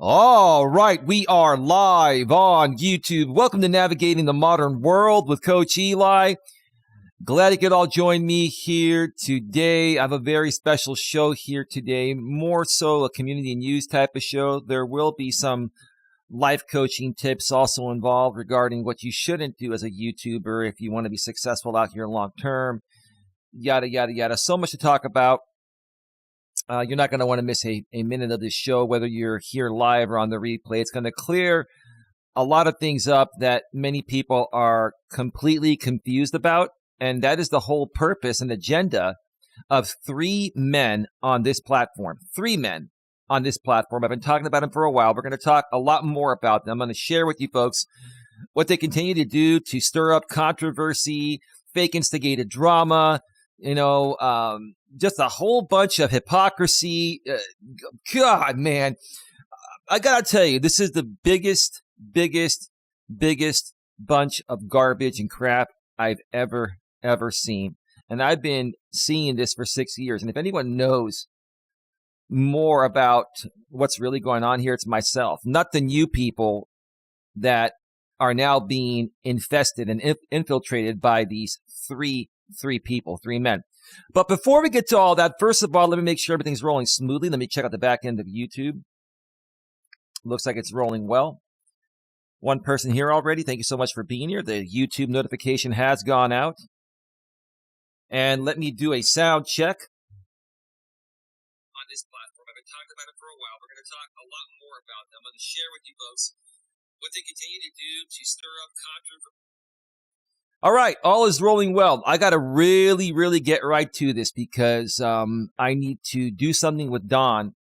All right, we are live on YouTube. Welcome to Navigating the Modern World with Coach Eli. Glad you could all join me here today. I have a very special show here today, more so a community news type of show. There will be some life coaching tips also involved regarding what you shouldn't do as a YouTuber if you want to be successful out here long term, yada, yada, yada. So much to talk about. You're not going to want to miss a minute of this show, whether you're here live or on the replay. It's going to clear a lot of things up that many people are completely confused about. And that is the whole purpose and agenda of three men on this platform. Three men on this platform. I've been talking about them for a while. We're going to talk a lot more about them. I'm going to share with you folks what they continue to do to stir up controversy, fake instigated drama, just a whole bunch of hypocrisy. God, man, I got to tell you, this is the biggest bunch of garbage and crap I've ever seen. And I've been seeing this for 6 years. And if anyone knows more about what's really going on here, it's myself, not the new people that are now being infested and infiltrated by these three men. But before we get to all that, first of all, let me make sure everything's rolling smoothly. Let me check out the back end of YouTube. Looks like it's rolling well. One person here already. Thank you so much for being here. The YouTube notification has gone out. And let me do a sound check. On this platform, I've been talking about it for a while. We're going to talk a lot more about them. I'm going to share with you folks what they continue to do to stir up controversy. All right, all is rolling well. I got to really get right to this because I need to do something with Don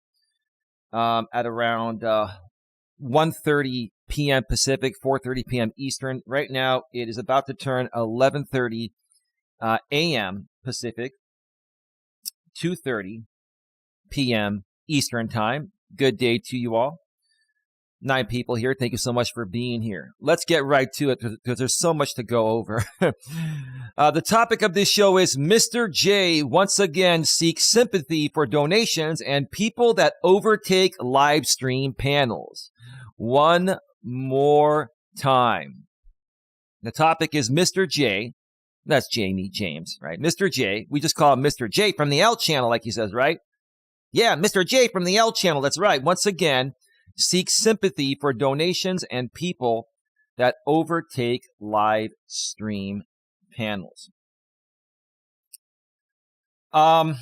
at around 1:30 p.m. Pacific, 4:30 p.m. Eastern. Right now, it is about to turn 11:30 a.m. Pacific, 2:30 p.m. Eastern time. Good day to you all. 9 people here. Thank you so much for being here. Let's get right to it because there's so much to go over. The topic of this show is Mr. J once again seeks sympathy for donations and people that overtake live stream panels. One more time. The topic is Mr. J. That's Jamie James, right? Mr. J. We just call him Mr. J from the L channel, like he says, right? Yeah, Mr. J from the L channel. That's right. Once again, seek sympathy for donations and people that overtake live stream panels. Hang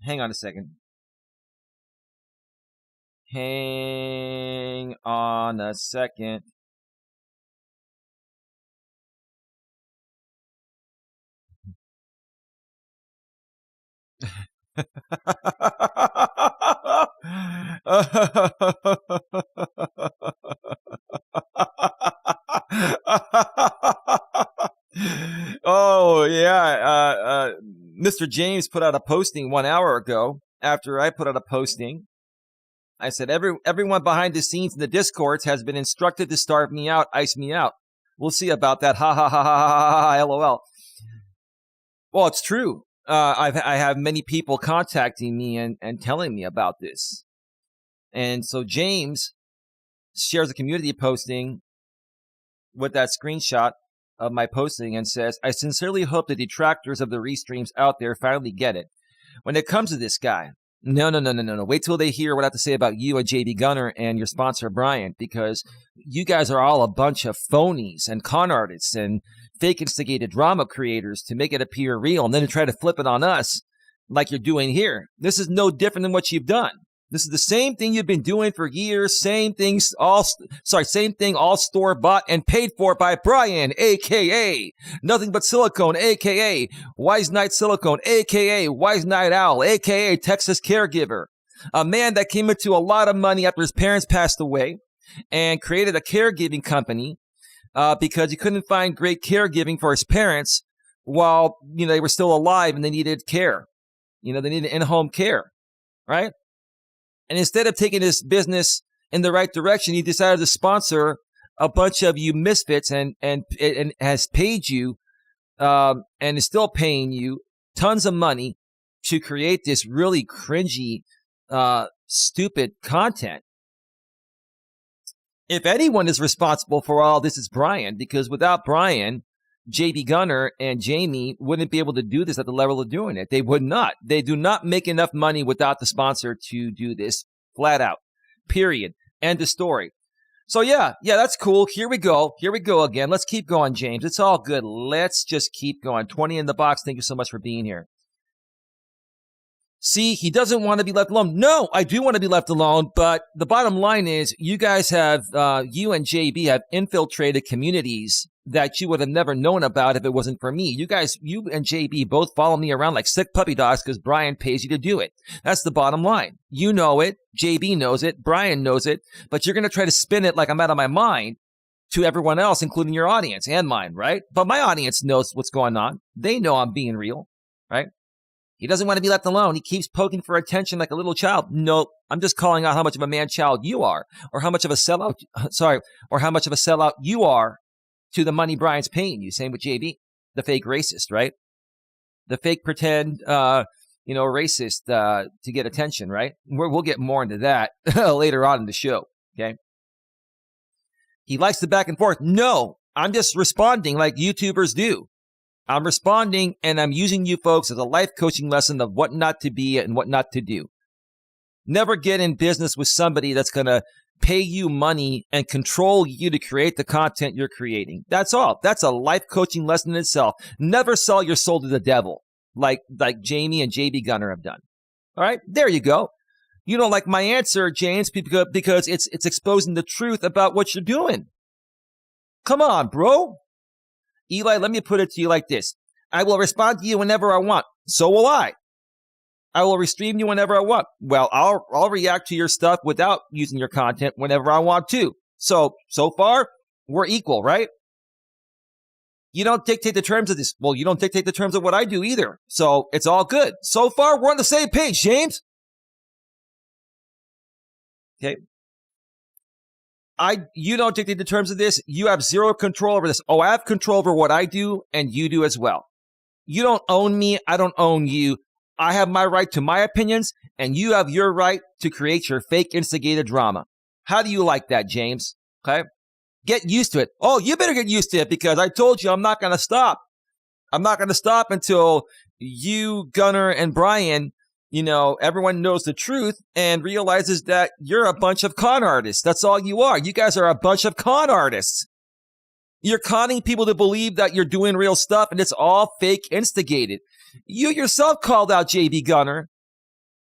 on a second. Hang on a second. Oh, yeah. Mr. James put out a posting 1 hour ago after I put out a posting. I said, everyone behind the scenes in the Discords has been instructed to starve me out, ice me out. We'll see about that. Ha, ha, ha, ha, ha, ha, LOL. Well, it's true. I have many people contacting me and telling me about this. And so James shares a community posting with that screenshot of my posting and says, I sincerely hope the detractors of the restreams out there finally get it. When it comes to this guy, no. Wait till they hear what I have to say about you and JB Gunner and your sponsor, Brian, because you guys are all a bunch of phonies and con artists and fake instigated drama creators to make it appear real and then to try to flip it on us like you're doing here. This is no different than what you've done. This is the same thing you've been doing for years. Same thing, all store-bought and paid for by Brian, a.k.a. Nothing But Silicone, a.k.a. Wise Night Silicone, a.k.a. Wise Night Owl, a.k.a. Texas Caregiver. A man that came into a lot of money after his parents passed away and created a caregiving company because he couldn't find great caregiving for his parents while, they were still alive and they needed care. They needed in-home care, right? And instead of taking his business in the right direction, he decided to sponsor a bunch of you misfits and has paid you and is still paying you tons of money to create this really cringy, stupid content. If anyone is responsible for all this, it's Brian, because without Brian, JB Gunner and Jamie wouldn't be able to do this at the level of doing it. They would not. They do not make enough money without the sponsor to do this. Flat out. Period. End of story. So yeah, that's cool. Here we go again. Let's keep going, James. It's all good. Let's just keep going. 20 in the box. Thank you so much for being here. See, he doesn't want to be left alone. No, I do want to be left alone, but the bottom line is you guys have, you and JB have infiltrated communities that you would have never known about if it wasn't for me. You and JB both follow me around like sick puppy dogs because Brian pays you to do it. That's the bottom line. You know it. JB knows it. Brian knows it. But you're going to try to spin it like I'm out of my mind to everyone else, including your audience and mine, right? But my audience knows what's going on. They know I'm being real, right? He doesn't want to be left alone. He keeps poking for attention like a little child. No, I'm just calling out how much of a man-child you are, or how much of a sellout, you are to the money Brian's paying you. Same with JB, the fake racist, right? The fake pretend, racist to get attention, right? We'll get more into that later on in the show, okay? He likes the back and forth. No, I'm just responding like YouTubers do. I'm responding, and I'm using you folks as a life coaching lesson of what not to be and what not to do. Never get in business with somebody that's going to pay you money and control you to create the content you're creating. That's all. That's a life coaching lesson in itself. Never sell your soul to the devil like Jamie and JB Gunner have done. All right? There you go. You don't like my answer, James, because it's exposing the truth about what you're doing. Come on, bro. Eli, let me put it to you like this. I will respond to you whenever I want. So will I. I will restream you whenever I want. Well, I'll react to your stuff without using your content whenever I want to. So far, we're equal, right? You don't dictate the terms of this. Well, you don't dictate the terms of what I do either. So it's all good. So far, we're on the same page, James. Okay. You don't dictate the terms of this. You have zero control over this. Oh, I have control over what I do, and you do as well. You don't own me. I don't own you. I have my right to my opinions, and you have your right to create your fake instigated drama. How do you like that, James? Okay? Get used to it. Oh, you better get used to it because I told you I'm not going to stop. I'm not going to stop until you, Gunner, and Brian, everyone knows the truth and realizes that you're a bunch of con artists. That's all you are. You guys are a bunch of con artists. You're conning people to believe that you're doing real stuff, and it's all fake instigated. You yourself called out JB Gunner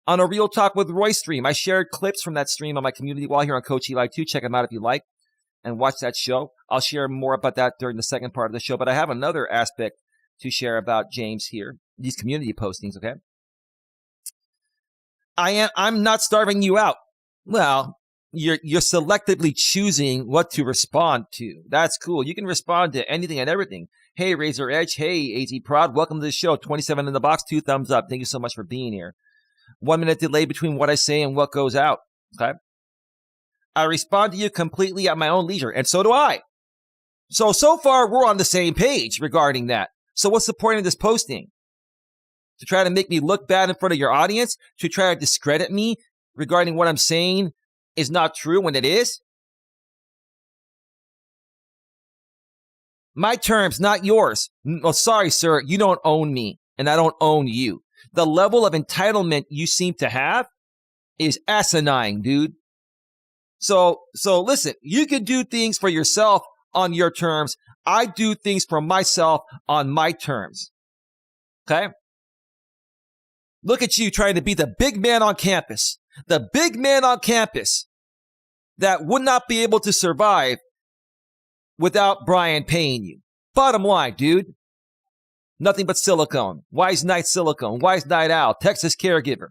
on a Real Talk with Roy stream. I shared clips from that stream on my community wall here on Coach Eli too. Check them out if you like and watch that show. I'll share more about that during the second part of the show, but I have another aspect to share about James here, these community postings, okay? I'm not starving you out. Well, you're selectively choosing what to respond to. That's cool. You can respond to anything and everything. Hey, Razor Edge. Hey, AZ Prod. Welcome to the show. 27 in the box. 2 thumbs up. Thank you so much for being here. 1 minute delay between what I say and what goes out. Okay. I respond to you completely at my own leisure, and so do I. So far, we're on the same page regarding that. So what's the point of this posting? To try to make me look bad in front of your audience? To try to discredit me regarding what I'm saying is not true when it is? My terms, not yours. Oh, sorry, sir. You don't own me, and I don't own you. The level of entitlement you seem to have is asinine, dude. So listen, you can do things for yourself on your terms. I do things for myself on my terms. Okay? Look at you trying to be the big man on campus. The big man on campus that would not be able to survive without Brian paying you. Bottom line, dude. Nothing but silicone. Wise Night Silicone. Wise Night Owl. Texas Caregiver.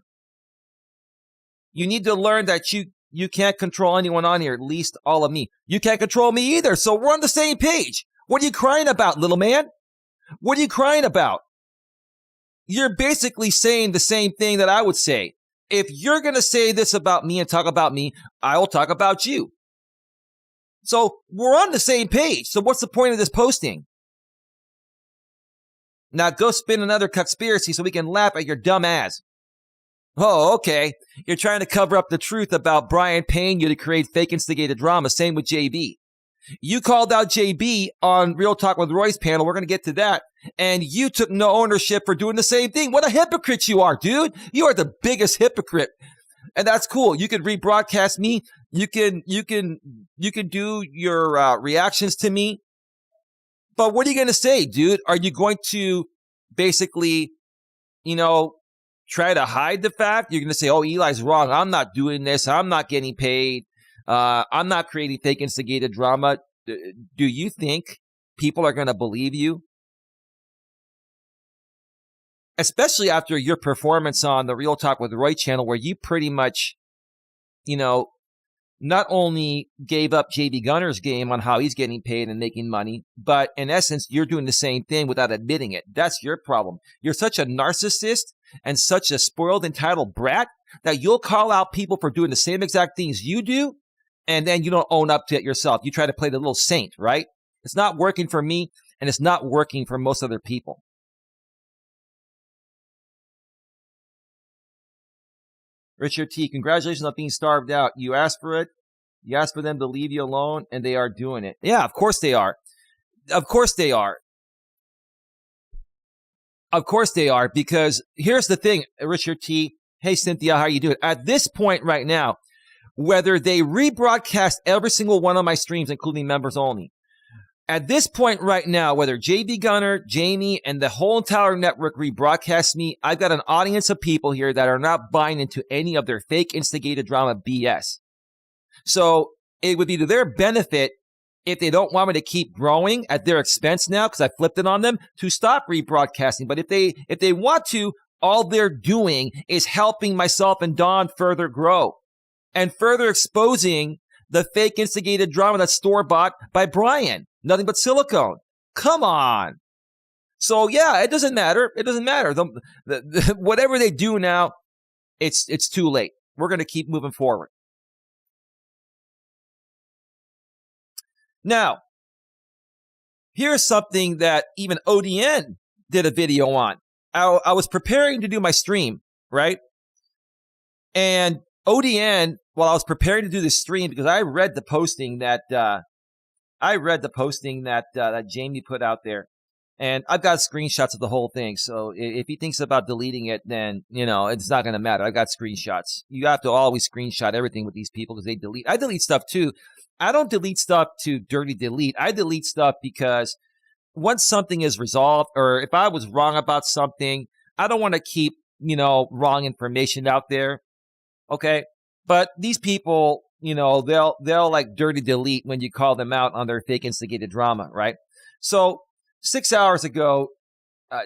You need to learn that you can't control anyone on here, at least all of me. You can't control me either, so we're on the same page. What are you crying about, little man? What are you crying about? You're basically saying the same thing that I would say. If you're going to say this about me and talk about me, I will talk about you. So we're on the same page. So what's the point of this posting? Now go spin another conspiracy so we can laugh at your dumb ass. Oh, okay. You're trying to cover up the truth about Brian paying you to create fake instigated drama. Same with JB. You called out JB on Real Talk with Roy's panel. We're going to get to that. And you took no ownership for doing the same thing. What a hypocrite you are, dude. You are the biggest hypocrite. And that's cool. You could rebroadcast me. You can do your reactions to me. But what are you going to say, dude? Are you going to basically, try to hide the fact? You're going to say, oh, Eli's wrong. I'm not doing this. I'm not getting paid. I'm not creating fake instigated drama. Do you think people are going to believe you? Especially after your performance on the Real Talk with Roy channel, where you pretty much, not only gave up JB Gunner's game on how he's getting paid and making money, but in essence, you're doing the same thing without admitting it. That's your problem. You're such a narcissist and such a spoiled, entitled brat that you'll call out people for doing the same exact things you do, and then you don't own up to it yourself. You try to play the little saint, right? It's not working for me, and it's not working for most other people. Richard T., congratulations on being starved out. You asked for it. You asked for them to leave you alone, and they are doing it. Yeah, of course they are. Of course they are. Of course they are, because here's the thing, Richard T. Hey, Cynthia, how are you doing? At this point right now, whether they rebroadcast every single one of my streams, including members only, at this point right now, whether JB Gunner, Jamie, and the whole entire network rebroadcast me, I've got an audience of people here that are not buying into any of their fake instigated drama BS. So it would be to their benefit, if they don't want me to keep growing at their expense now, because I flipped it on them, to stop rebroadcasting. But if they want to, all they're doing is helping myself and Don further grow and further exposing the fake instigated drama that's store-bought by Brian. Nothing but silicone. Come on. So yeah, it doesn't matter. It doesn't matter. Whatever they do now, it's too late. We're going to keep moving forward. Now, here's something that even ODN did a video on. I was preparing to do my stream, right? And ODN, while I was preparing to do this stream, because I read the posting that that Jamie put out there, and I've got screenshots of the whole thing. So if he thinks about deleting it, then it's not going to matter. I got screenshots. You have to always screenshot everything with these people because they delete. I delete stuff too. I don't delete stuff to dirty delete. I delete stuff because once something is resolved, or if I was wrong about something, I don't want to keep wrong information out there. Okay, but these people, they'll like dirty delete when you call them out on their fake instigated drama, right? So 6 hours ago,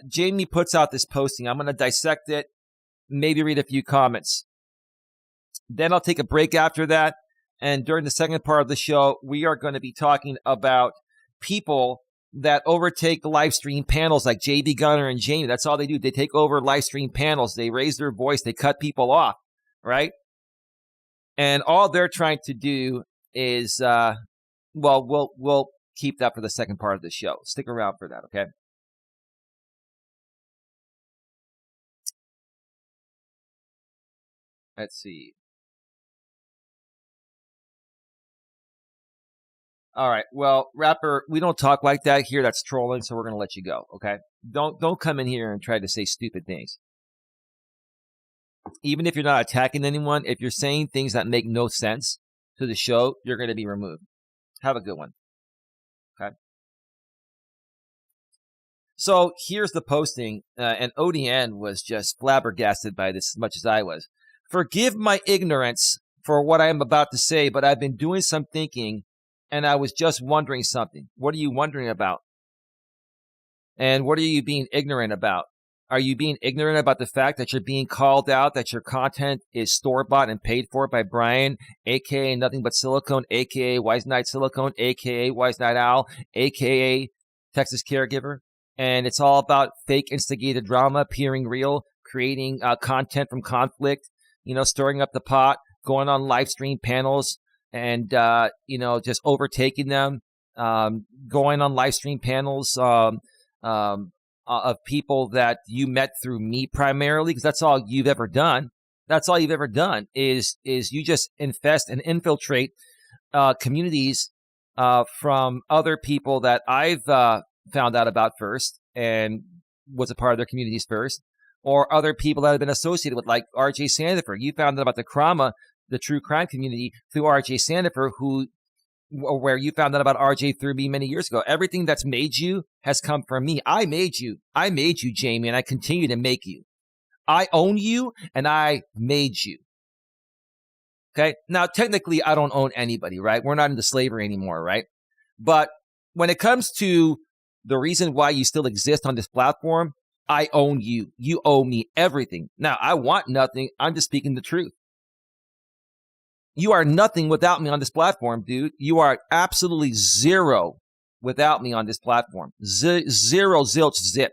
Jamie puts out this posting. I'm going to dissect it, maybe read a few comments. Then I'll take a break after that. And during the second part of the show, we are going to be talking about people that overtake live stream panels like JB Gunner and Jamie. That's all they do. They take over live stream panels. They raise their voice. They cut people off, right? And all they're trying to do is, we'll keep that for the second part of the show. Stick around for that, okay? Let's see. All right. Well, Rapper, we don't talk like that here. That's trolling, so we're going to let you go, okay? Don't come in here and try to say stupid things. Even if you're not attacking anyone, if you're saying things that make no sense to the show, you're going to be removed. Have a good one. Okay? So here's the posting, and ODN was just flabbergasted by this as much as I was. Forgive my ignorance for what I am about to say, but I've been doing some thinking, and I was just wondering something. What are you wondering about? And what are you being ignorant about? Are you being ignorant about the fact that you're being called out, that your content is store-bought and paid for by Brian, a.k.a. Nothing But Silicone, a.k.a. Wise Night Silicone, a.k.a. Wise Night Owl, a.k.a. Texas Caregiver? And it's all about fake instigated drama, appearing real, creating content from conflict, stirring up the pot, going on live stream panels, and, just overtaking them, going on live stream panels of people that you met through me primarily, because that's all you've ever done. That's all you've ever done is you just infest and infiltrate communities from other people that I've found out about first and was a part of their communities first, or other people that have been associated with, like R.J. Sandifer. You found out about the true crime community, through R.J. Sandifer, where you found out about RJ through me many years ago. Everything that's made you has come from me. I made you, Jamie, and I continue to make you. I own you, and I made you. Okay? Now, technically, I don't own anybody, right? We're not into slavery anymore, right? But when it comes to the reason why you still exist on this platform, I own you. You owe me everything. Now, I want nothing. I'm just speaking the truth. You are nothing without me on this platform, dude. You are absolutely zero without me on this platform. Zero, zilch, zip.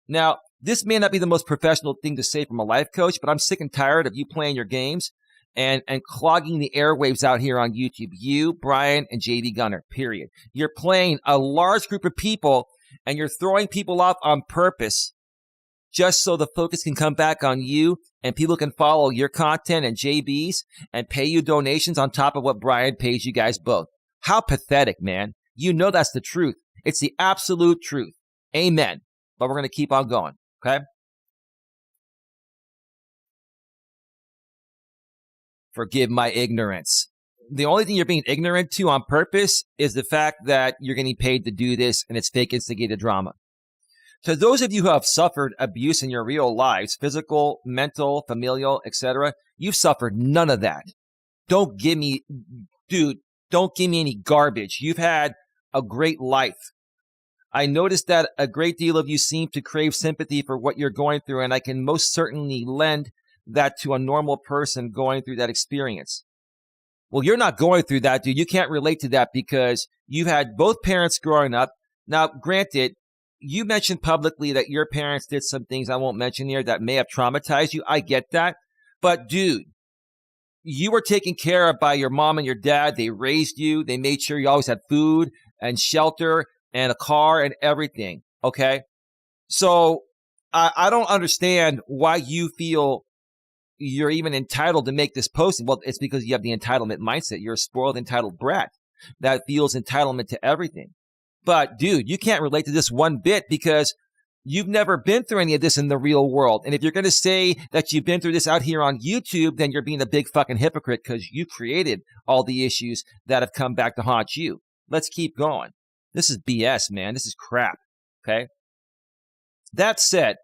Now, this may not be the most professional thing to say from a life coach, but I'm sick and tired of you playing your games and clogging the airwaves out here on YouTube. You, Brian, and JD Gunner, period. You're playing a large group of people, and you're throwing people off on purpose just so the focus can come back on you and people can follow your content and JB's and pay you donations on top of what Brian pays you guys both. How pathetic, man. You know that's the truth. It's the absolute truth. Amen. But we're going to keep on going, okay? Forgive my ignorance. The only thing you're being ignorant to on purpose is the fact that you're getting paid to do this and it's fake instigated drama. To those of you who have suffered abuse in your real lives, physical, mental, familial, etc., you've suffered none of that. Don't give me any garbage. You've had a great life. I noticed that a great deal of you seem to crave sympathy for what you're going through, and I can most certainly lend that to a normal person going through that experience. Well, you're not going through that, dude. You can't relate to that because you've had both parents growing up. Now, granted, you mentioned publicly that your parents did some things I won't mention here that may have traumatized you. I get that. But, dude, you were taken care of by your mom and your dad. They raised you. They made sure you always had food and shelter and a car and everything, okay? So I don't understand why you feel you're even entitled to make this post. Well, it's because you have the entitlement mindset. You're a spoiled, entitled brat that feels entitlement to everything. But, dude, you can't relate to this one bit because you've never been through any of this in the real world. And if you're going to say that you've been through this out here on YouTube, then you're being a big fucking hypocrite because you created all the issues that have come back to haunt you. Let's keep going. This is BS, man. This is crap, okay? That said,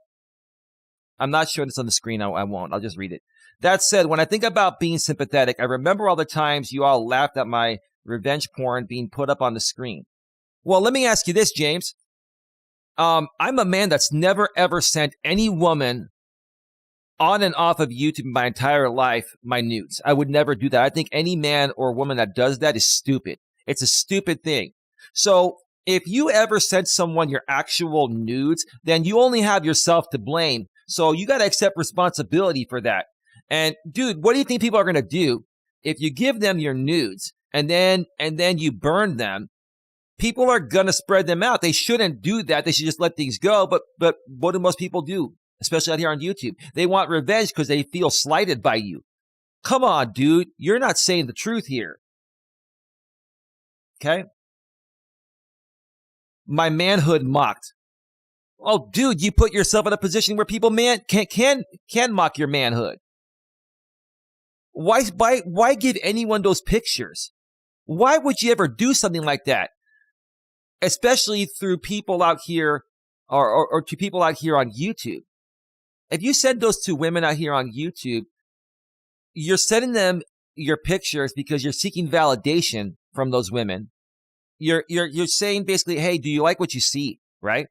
I'm not showing this on the screen. I won't. I'll just read it. That said, when I think about being sympathetic, I remember all the times you all laughed at my revenge porn being put up on the screen. Well, let me ask you this, James. I'm a man that's never, ever sent any woman on and off of YouTube my entire life my nudes. I would never do that. I think any man or woman that does that is stupid. It's a stupid thing. So if you ever sent someone your actual nudes, then you only have yourself to blame. So you got to accept responsibility for that. And dude, what do you think people are going to do if you give them your nudes and then you burn them? People are going to spread them out. They shouldn't do that. They should just let things go. But what do most people do, especially out here on YouTube? They want revenge because they feel slighted by you. Come on, dude. You're not saying the truth here. Okay? My manhood mocked. Oh, dude, you put yourself in a position where people can mock your manhood. Why give anyone those pictures? Why would you ever do something like that? Especially through people out here or to people out here on YouTube. If you send those to women out here on YouTube, you're sending them your pictures because you're seeking validation from those women. You're saying basically, hey, do you like what you see, right?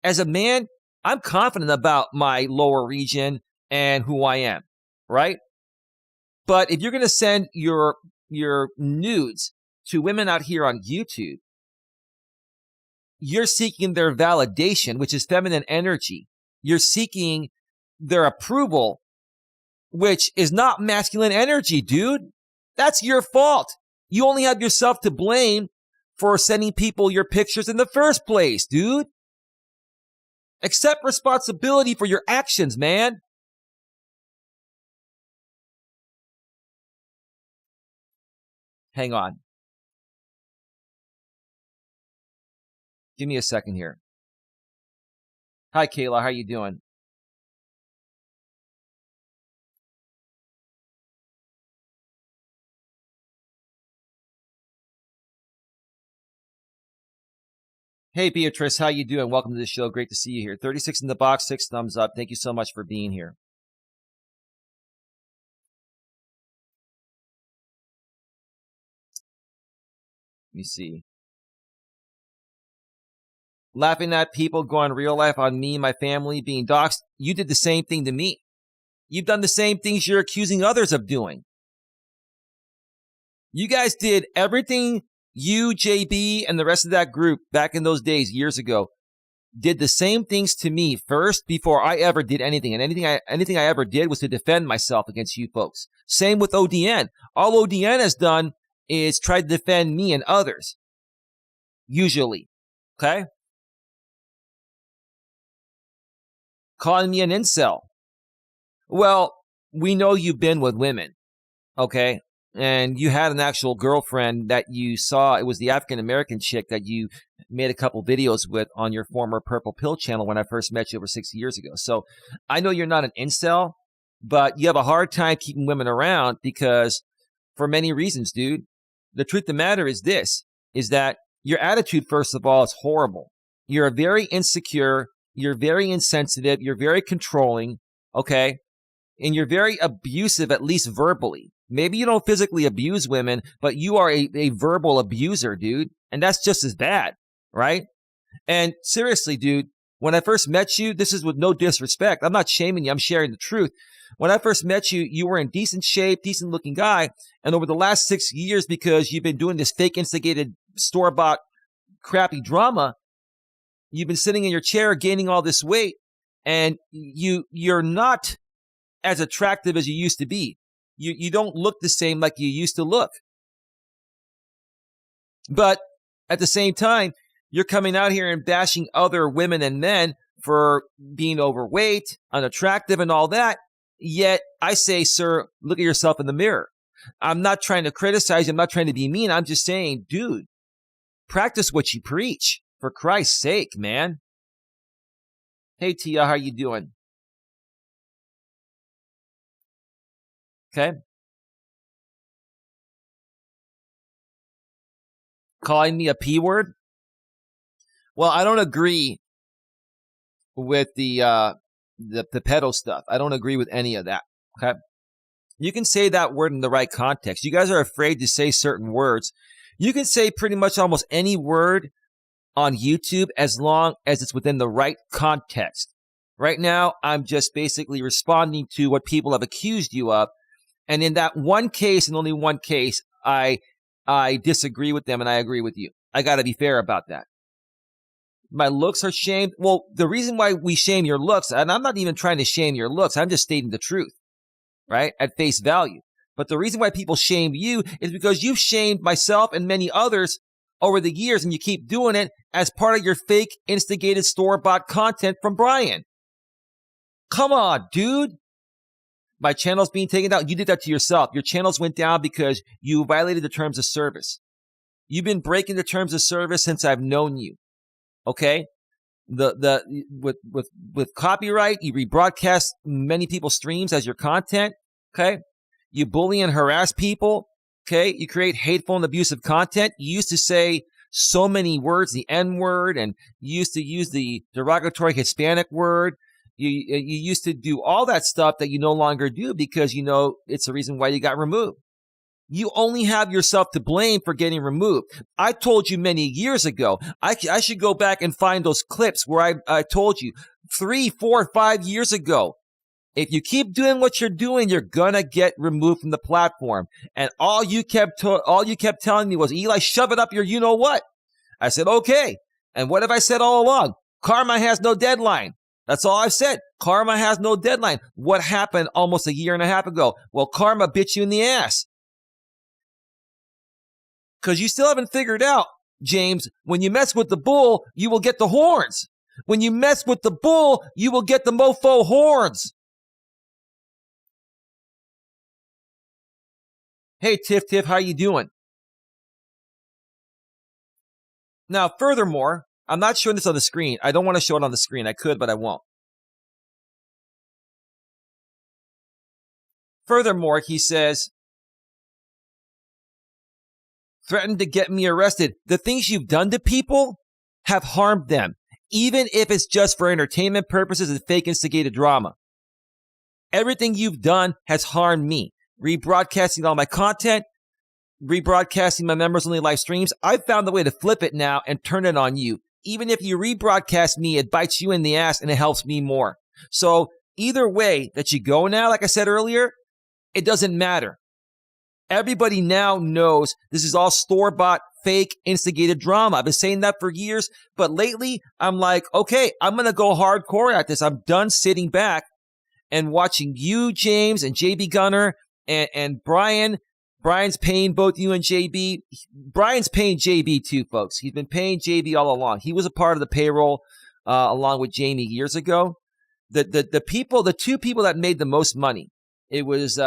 As a man, I'm confident about my lower region and who I am, right? But if you're going to send your nudes to women out here on YouTube, you're seeking their validation, which is feminine energy. You're seeking their approval, which is not masculine energy, dude. That's your fault. You only have yourself to blame for sending people your pictures in the first place, dude. Accept responsibility for your actions, man. Hang on. Give me a second here. Hi, Kayla. How you doing? Hey, Beatrice. How you doing? Welcome to the show. Great to see you here. 36 in the box, 6 thumbs up. Thank you so much for being here. Let me see. Laughing at people going real life on me and my family being doxxed. You did the same thing to me. You've done the same things you're accusing others of doing. You guys did everything you, JB, and the rest of that group back in those days, years ago, did the same things to me first before I ever did anything. And anything I ever did was to defend myself against you folks. Same with ODN. All ODN has done is try to defend me and others. Usually. Okay? Calling me an incel. Well, we know you've been with women. Okay? And you had an actual girlfriend that you saw. It was the African-American chick that you made a couple videos with on your former Purple Pill channel when I first met you over 6 years ago. So I know you're not an incel, but you have a hard time keeping women around because for many reasons, dude. The truth of the matter is this, is that your attitude, first of all, is horrible. You're very insecure. You're very insensitive. You're very controlling. Okay? And you're very abusive, at least verbally. Maybe you don't physically abuse women, but you are a verbal abuser, dude. And that's just as bad, right? And seriously, dude, when I first met you, this is with no disrespect. I'm not shaming you. I'm sharing the truth. When I first met you, you were in decent shape, decent looking guy. And over the last 6 years, because you've been doing this fake instigated store-bought crappy drama, you've been sitting in your chair gaining all this weight. And you're not as attractive as you used to be. You don't look the same like you used to look. But at the same time, you're coming out here and bashing other women and men for being overweight, unattractive, and all that. Yet I say, sir, look at yourself in the mirror. I'm not trying to criticize you. I'm not trying to be mean. I'm just saying, dude, practice what you preach. For Christ's sake, man. Hey, Tia, how you doing? Okay. Calling me a P word? Well, I don't agree with the pedo stuff. I don't agree with any of that. Okay. You can say that word in the right context. You guys are afraid to say certain words. You can say pretty much almost any word on YouTube as long as it's within the right context. Right now, I'm just basically responding to what people have accused you of. And in that one case, and only one case, I disagree with them and I agree with you. I got to be fair about that. My looks are shamed. Well, the reason why we shame your looks, and I'm not even trying to shame your looks, I'm just stating the truth, right? At face value. But the reason why people shame you is because you've shamed myself and many others over the years, and you keep doing it as part of your fake instigated store-bought content from Brian. Come on, dude. My channel's being taken down. You did that to yourself. Your channels went down because you violated the terms of service. You've been breaking the terms of service since I've known you. Okay? With copyright, you rebroadcast many people's streams as your content. Okay? You bully and harass people. Okay? You create hateful and abusive content. You used to say so many words, the N-word, and you used to use the derogatory Hispanic word. You used to do all that stuff that you no longer do because you know it's the reason why you got removed. You only have yourself to blame for getting removed. I told you many years ago, I should go back and find those clips where I told you 3, 4, 5 years ago, if you keep doing what you're doing, you're gonna get removed from the platform. And all you kept telling me was, Eli, shove it up your you-know-what. I said, okay. And what have I said all along? Karma has no deadline. That's all I've said. Karma has no deadline. What happened almost a year and a half ago? Well, karma bit you in the ass. Because you still haven't figured out, James, when you mess with the bull, you will get the horns. When you mess with the bull, you will get the mofo horns. Hey, Tiff, how you doing? Now, furthermore, I'm not showing this on the screen. I don't want to show it on the screen. I could, but I won't. Furthermore, he says, threatened to get me arrested. The things you've done to people have harmed them, even if it's just for entertainment purposes and fake instigated drama. Everything you've done has harmed me. Rebroadcasting all my content, rebroadcasting my members-only live streams. I've found the way to flip it now and turn it on you. Even if you rebroadcast me, it bites you in the ass and it helps me more. So either way that you go now, like I said earlier, it doesn't matter. Everybody now knows this is all store-bought, fake, instigated drama. I've been saying that for years, but lately I'm like, okay, I'm going to go hardcore at this. I'm done sitting back and watching you, James, and JB Gunner, and Brian. Brian's paying both you and JB. Brian's paying JB too, folks. He's been paying JB all along. He was a part of the payroll along with Jamie years ago. The two people that made the most money, it was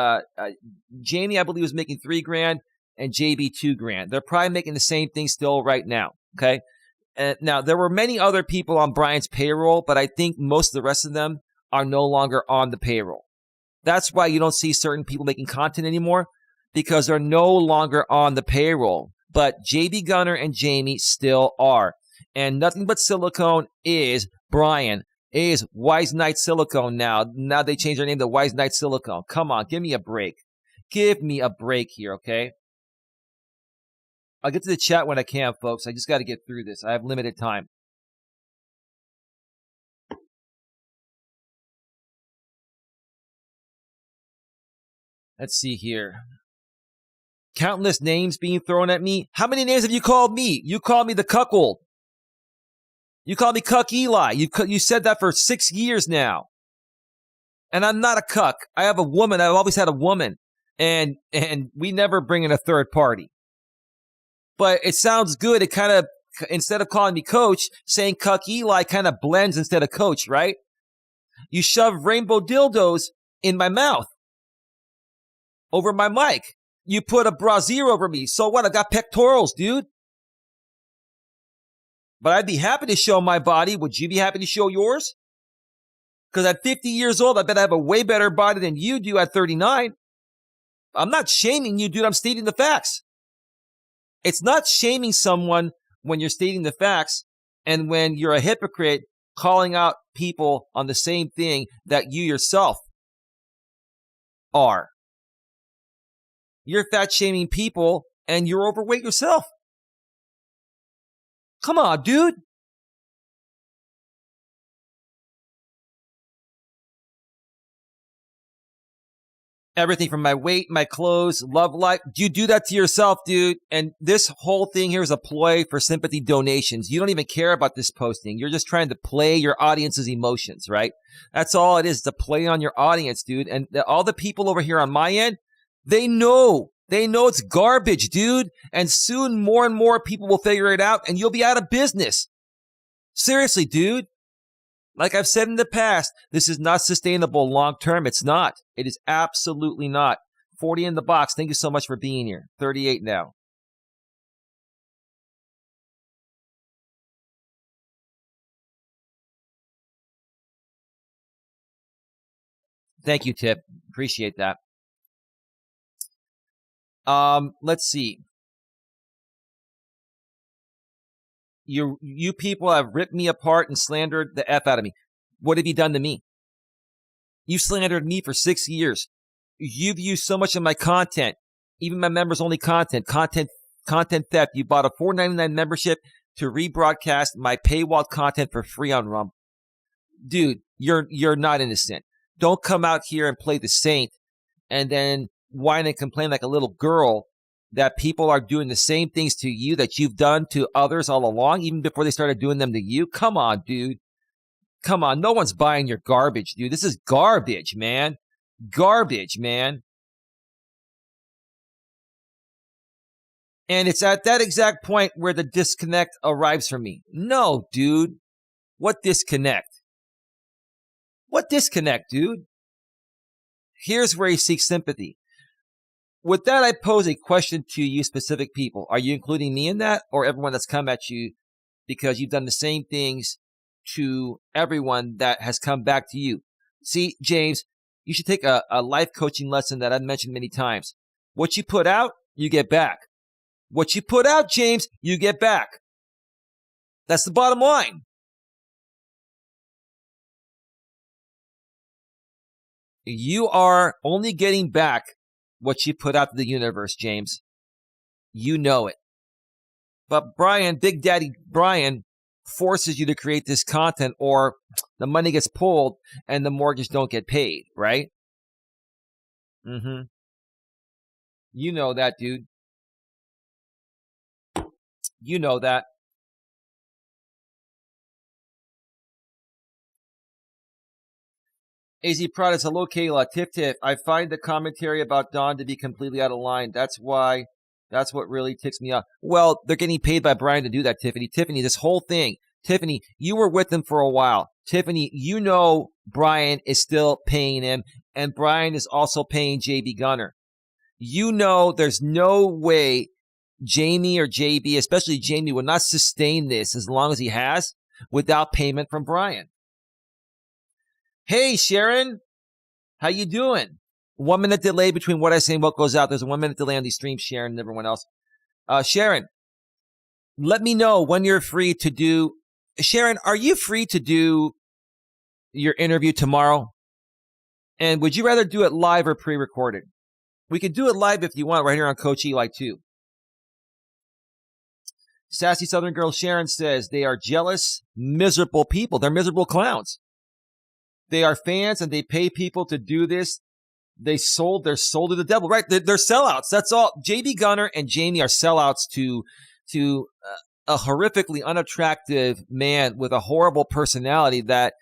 Jamie, I believe, was making $3,000 and JB $2,000. They're probably making the same thing still right now. Okay. Now there were many other people on Brian's payroll, but I think most of the rest of them are no longer on the payroll. That's why you don't see certain people making content anymore, because they're no longer on the payroll. But JB Gunner and Jamie still are. And Nothing But Silicone is Brian. Is Wise Night Silicone now. Now they changed their name to Wise Night Silicone. Come on, give me a break. Give me a break here, okay? I'll get to the chat when I can, folks. I just got to get through this. I have limited time. Let's see here. Countless names being thrown at me. How many names have you called me? You called me the cuckold. You called me Cuck Eli. You said that for 6 years now. And I'm not a cuck. I have a woman. I've always had a woman. And we never bring in a third party. But it sounds good. It kind of, instead of calling me coach, saying Cuck Eli kind of blends instead of coach, right? You shove rainbow dildos in my mouth. Over my mic. You put a brassiere over me. So what? I got pectorals, dude. But I'd be happy to show my body. Would you be happy to show yours? Because at 50 years old, I bet I have a way better body than you do at 39. I'm not shaming you, dude. I'm stating the facts. It's not shaming someone when you're stating the facts and when you're a hypocrite calling out people on the same thing that you yourself are. You're fat shaming people and you're overweight yourself. Come on, dude. Everything from my weight, my clothes, love life. You do that to yourself, dude. And this whole thing here is a ploy for sympathy donations. You don't even care about this posting. You're just trying to play your audience's emotions, right? That's all it is, to play on your audience, dude. And all the people over here on my end, they know it's garbage, dude. And soon more and more people will figure it out and you'll be out of business. Seriously, dude. Like I've said in the past, this is not sustainable long term. It's not. It is absolutely not. 40 in the box. Thank you so much for being here. 38 now. Thank you, Tip. Appreciate that. Let's see. You people have ripped me apart and slandered the F out of me. What have you done to me? You slandered me for 6 years. You've used so much of my content, even my members only content theft. You bought a $4.99 membership to rebroadcast my paywall content for free on Rumble. Dude, you're not innocent. Don't come out here and play the saint and then whine and complain like a little girl that people are doing the same things to you that you've done to others all along, even before they started doing them to you. Come on, dude. Come on. No one's buying your garbage, dude. This is garbage, man. Garbage, man. And it's at that exact point where the disconnect arrives for me. No, dude. What disconnect? What disconnect, dude? Here's where he seeks sympathy. With that, I pose a question to you specific people. Are you including me in that, or everyone that's come at you because you've done the same things to everyone that has come back to you. See, James, you should take a life coaching lesson that I've mentioned many times. What you put out, you get back. What you put out, James, you get back. That's the bottom line. You are only getting back what you put out to the universe, James. You know it. But Brian, Big Daddy Brian, forces you to create this content, or the money gets pulled and the mortgage don't get paid, right? You know that, dude. You know that. AZ Products, hello, Kayla. Tiff. I find the commentary about Don to be completely out of line. That's what really ticks me off. Well, they're getting paid by Brian to do that, Tiffany. Tiffany, this whole thing. Tiffany, you were with him for a while. Tiffany, you know Brian is still paying him, and Brian is also paying JB Gunner. You know there's no way Jamie or JB, especially Jamie, will not sustain this as long as he has without payment from Brian. Hey, Sharon, how you doing? 1 minute delay between what I say and what goes out. There's a 1 minute delay on these streams, Sharon and everyone else. Sharon, let me know when you're free to do. Sharon, are you free to do your interview tomorrow? And would you rather do it live or pre-recorded? We could do it live if you want, right here on Coach Eli too. Sassy Southern Girl Sharon says they are jealous, miserable people. They're miserable clowns. They are fans and they pay people to do this. They're sold to the devil, right? They're sellouts. That's all. JB Gunner and Jamie are sellouts to a horrifically unattractive man with a horrible personality that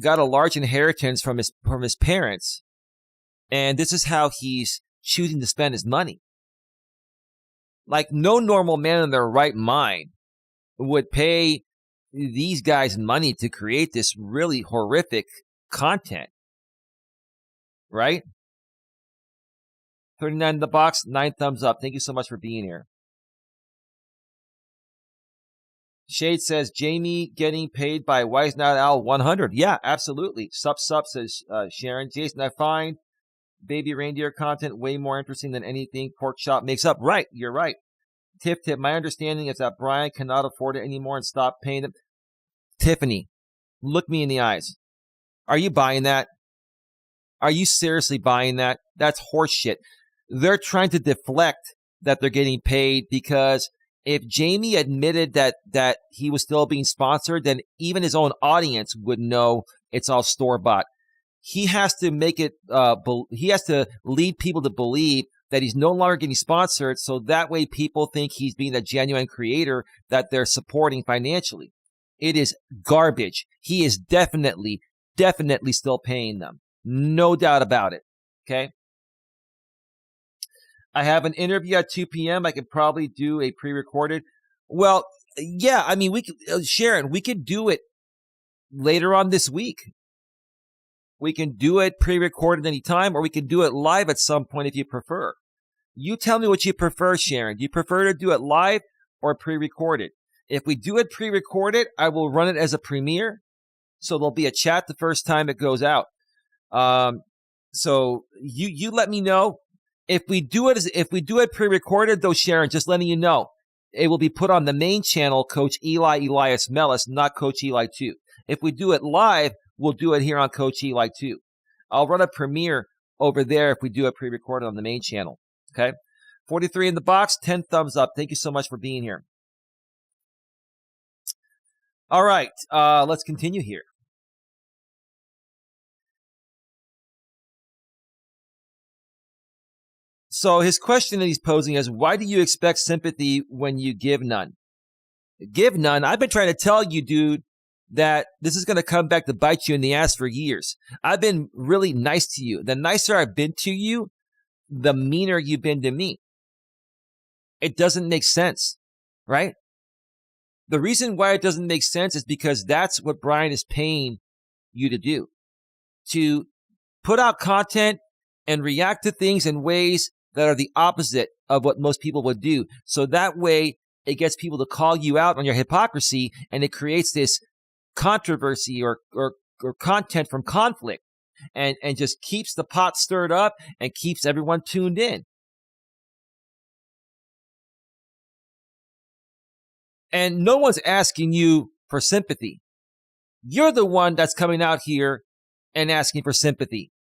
got a large inheritance from his parents. And this is how he's choosing to spend his money. Like, no normal man in their right mind would pay these guys money to create this really horrific content. Right? 39 in the box, 9 thumbs up. Thank you so much for being here. Shade says, Jamie getting paid by Wise Not Owl 100. Yeah, absolutely. Sup, says Sharon. Jason, I find baby reindeer content way more interesting than anything Pork Chop makes up. Right, you're right. Tip, my understanding is that Brian cannot afford it anymore and stop paying them. Tiffany, look me in the eyes. Are you buying that? Are you seriously buying that? That's horseshit. They're trying to deflect that they're getting paid, because if Jamie admitted that he was still being sponsored, then even his own audience would know it's all store-bought. He has to make it, he has to lead people to believe that he's no longer getting sponsored, so that way people think he's being a genuine creator that they're supporting financially. It is garbage. He is definitely still paying them. No doubt about it. Okay? I have an interview at 2 p.m. I could probably do a pre-recorded. Well, yeah, I mean, we could, Sharon, we could do it later on this week. We can do it pre-recorded anytime, or we can do it live at some point if you prefer. You tell me what you prefer, Sharon. Do you prefer to do it live or pre-recorded? If we do it pre-recorded, I will run it as a premiere, so there'll be a chat the first time it goes out. So you let me know. If we do it pre-recorded, though, Sharon, just letting you know, it will be put on the main channel, Coach Eli, Elias, Melas, not Coach Eli 2. If we do it live, we'll do it here on Coach Eli 2. I'll run a premiere over there if we do it pre-recorded on the main channel. Okay? 43 in the box, 10 thumbs up. Thank you so much for being here. All right, let's continue here. So his question that he's posing is, why do you expect sympathy when you give none? Give none? I've been trying to tell you, dude, that this is going to come back to bite you in the ass for years. I've been really nice to you. The nicer I've been to you, the meaner you've been to me. It doesn't make sense, right? The reason why it doesn't make sense is because that's what Brian is paying you to do. To put out content and react to things in ways that are the opposite of what most people would do. So that way it gets people to call you out on your hypocrisy, and it creates this controversy or content from conflict, and just keeps the pot stirred up and keeps everyone tuned in. And no one's asking you for sympathy. You're the one that's coming out here and asking for sympathy.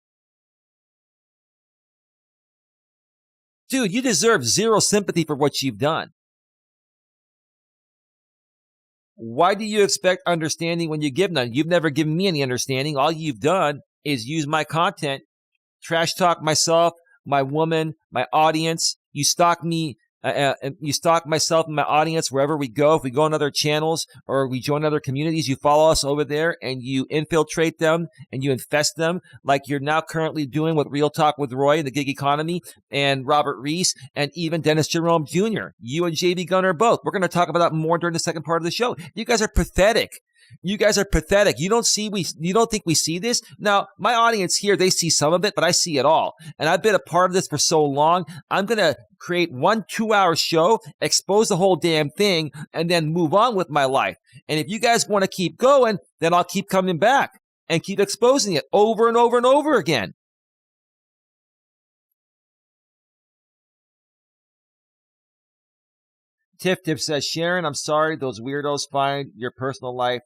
Dude, you deserve zero sympathy for what you've done. Why do you expect understanding when you give none? You've never given me any understanding. All you've done is use my content, trash talk myself, my woman, my audience. You stalk me. You stalk myself and my audience wherever we go. If we go on other channels or we join other communities, you follow us over there and you infiltrate them and you infest them like you're now currently doing with Real Talk with Roy and the gig economy and Robert Reese and even Dennis Jerome Jr. You and JB Gunner both. We're going to talk about that more during the second part of the show. You guys are pathetic. You guys are pathetic. You don't think we see this? Now, my audience here, they see some of it, but I see it all. And I've been a part of this for so long. I'm going to create 1 2-hour show, expose the whole damn thing, and then move on with my life. And if you guys want to keep going, then I'll keep coming back and keep exposing it over and over and over again. Tiff says, Sharon, I'm sorry those weirdos find your personal life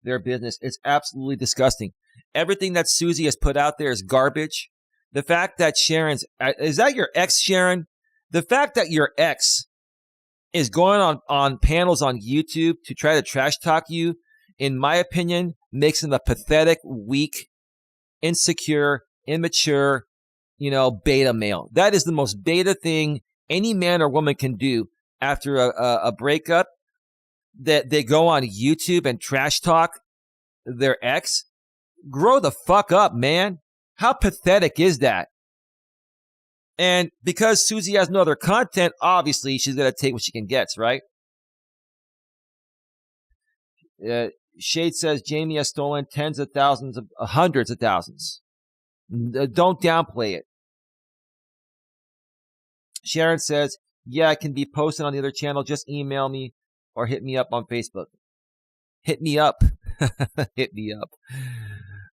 their business. It's absolutely disgusting. Everything that Susie has put out there is garbage. The fact that is that your ex, Sharon? The fact that your ex is going on panels on YouTube to try to trash talk you, in my opinion, makes him a pathetic, weak, insecure, immature, beta male. That is the most beta thing any man or woman can do after a breakup, that they go on YouTube and trash talk their ex. Grow the fuck up, man. How pathetic is that? And because Susie has no other content, obviously she's going to take what she can get, right? Shade says Jamie has stolen tens of thousands, hundreds of thousands. Don't downplay it. Sharon says, yeah, I can be posted on the other channel. Just email me or hit me up on Facebook. Hit me up. Hit me up.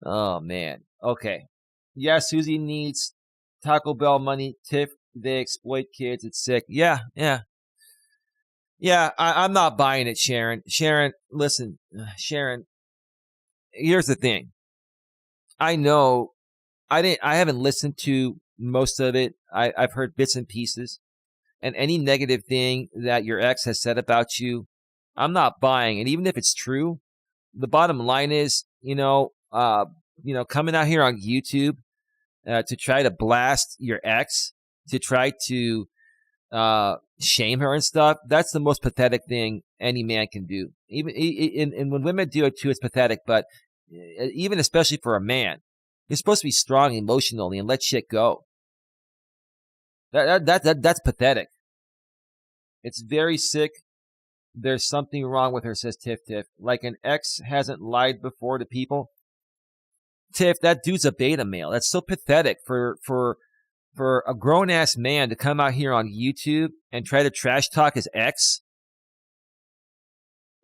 Oh, man. Okay. Yeah, Susie needs Taco Bell money. Tiff, they exploit kids. It's sick. Yeah. I'm not buying it, Sharon. Sharon, listen. Sharon, here's the thing. I know I haven't listened to most of it. I've heard bits and pieces. And any negative thing that your ex has said about you, I'm not buying. And even if it's true, the bottom line is, coming out here on YouTube to try to blast your ex, to try to shame her and stuff, that's the most pathetic thing any man can do. And when women do it too, it's pathetic. But even especially for a man, you're supposed to be strong emotionally and let shit go. That's pathetic. It's very sick. There's something wrong with her, says Tiff. Like an ex hasn't lied before to people. Tiff, that dude's a beta male. That's so pathetic for a grown-ass man to come out here on YouTube and try to trash talk his ex.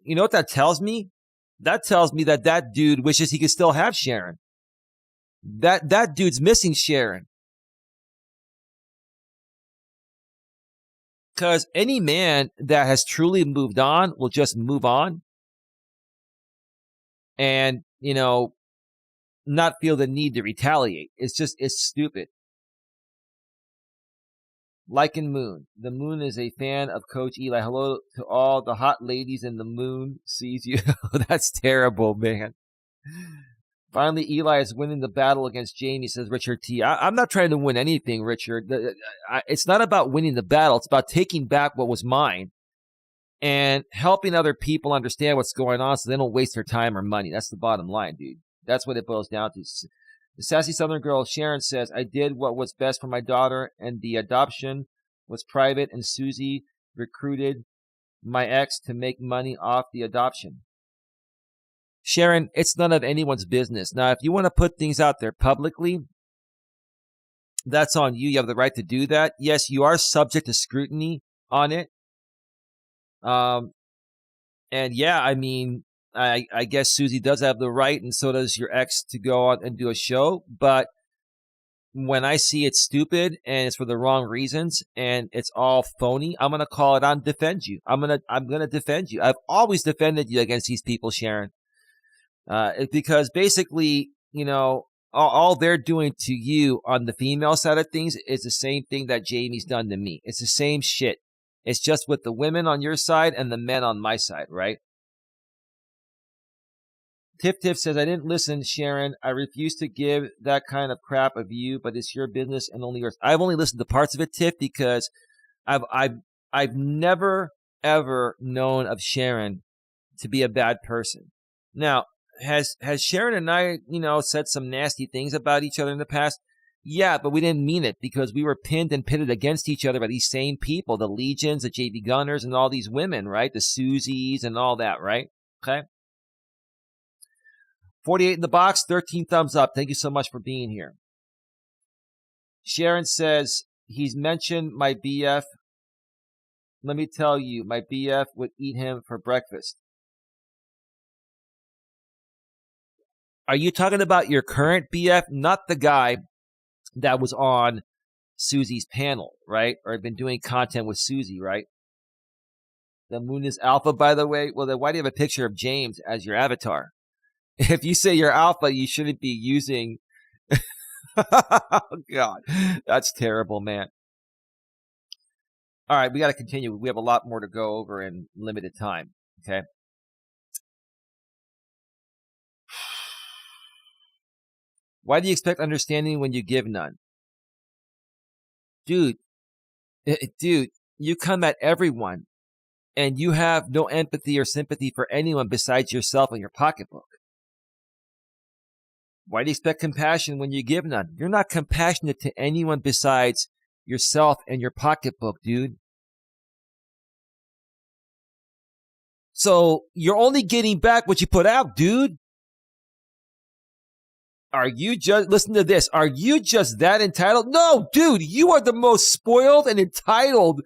You know what that tells me? That tells me that dude wishes he could still have Sharon. That dude's missing Sharon. Because any man that has truly moved on will just move on and, not feel the need to retaliate. It's stupid. Lycan Moon. The Moon is a fan of Coach Eli. Hello to all the hot ladies in the Moon sees you. That's terrible, man. Finally, Eli is winning the battle against Jamie, says Richard T. I'm not trying to win anything, Richard. It's not about winning the battle. It's about taking back what was mine and helping other people understand what's going on so they don't waste their time or money. That's the bottom line, dude. That's what it boils down to. The sassy Southern girl, Sharon, says, I did what was best for my daughter, and the adoption was private, and Susie recruited my ex to make money off the adoption. Sharon, it's none of anyone's business. Now, if you want to put things out there publicly, that's on you. You have the right to do that. Yes, you are subject to scrutiny on it. And yeah, I mean, I guess Susie does have the right, and so does your ex, to go on and do a show. But when I see it's stupid and it's for the wrong reasons and it's all phony, I'm gonna call it out and defend you. I'm gonna defend you. I've always defended you against these people, Sharon, because basically, all they're doing to you on the female side of things is the same thing that Jamie's done to me. It's the same shit. It's just with the women on your side and the men on my side, right? Tiff says, I didn't listen, Sharon. I refuse to give that kind of crap of you, but it's your business and only yours. I've only listened to parts of it, Tiff, because I've never, ever known of Sharon to be a bad person. Now, has Sharon and I, said some nasty things about each other in the past? Yeah, but we didn't mean it because we were pinned and pitted against each other by these same people, the Legions, the JB Gunners, and all these women, right? The Susies and all that, right? Okay. 48 in the box, 13 thumbs up. Thank you so much for being here. Sharon says, he's mentioned my BF. Let me tell you, my BF would eat him for breakfast. Are you talking about your current BF? Not the guy that was on Susie's panel, right? Or had been doing content with Susie, right? The moon is alpha, by the way. Well, then why do you have a picture of James as your avatar? If you say you're alpha, you shouldn't be using... Oh, God. That's terrible, man. All right, we got to continue. We have a lot more to go over in limited time, okay? Why do you expect understanding when you give none? Dude, you come at everyone, and you have no empathy or sympathy for anyone besides yourself and your pocketbook. Why do you expect compassion when you give none? You're not compassionate to anyone besides yourself and your pocketbook, dude. So you're only getting back what you put out, dude. Listen to this. Are you just that entitled? No, dude, you are the most spoiled and entitled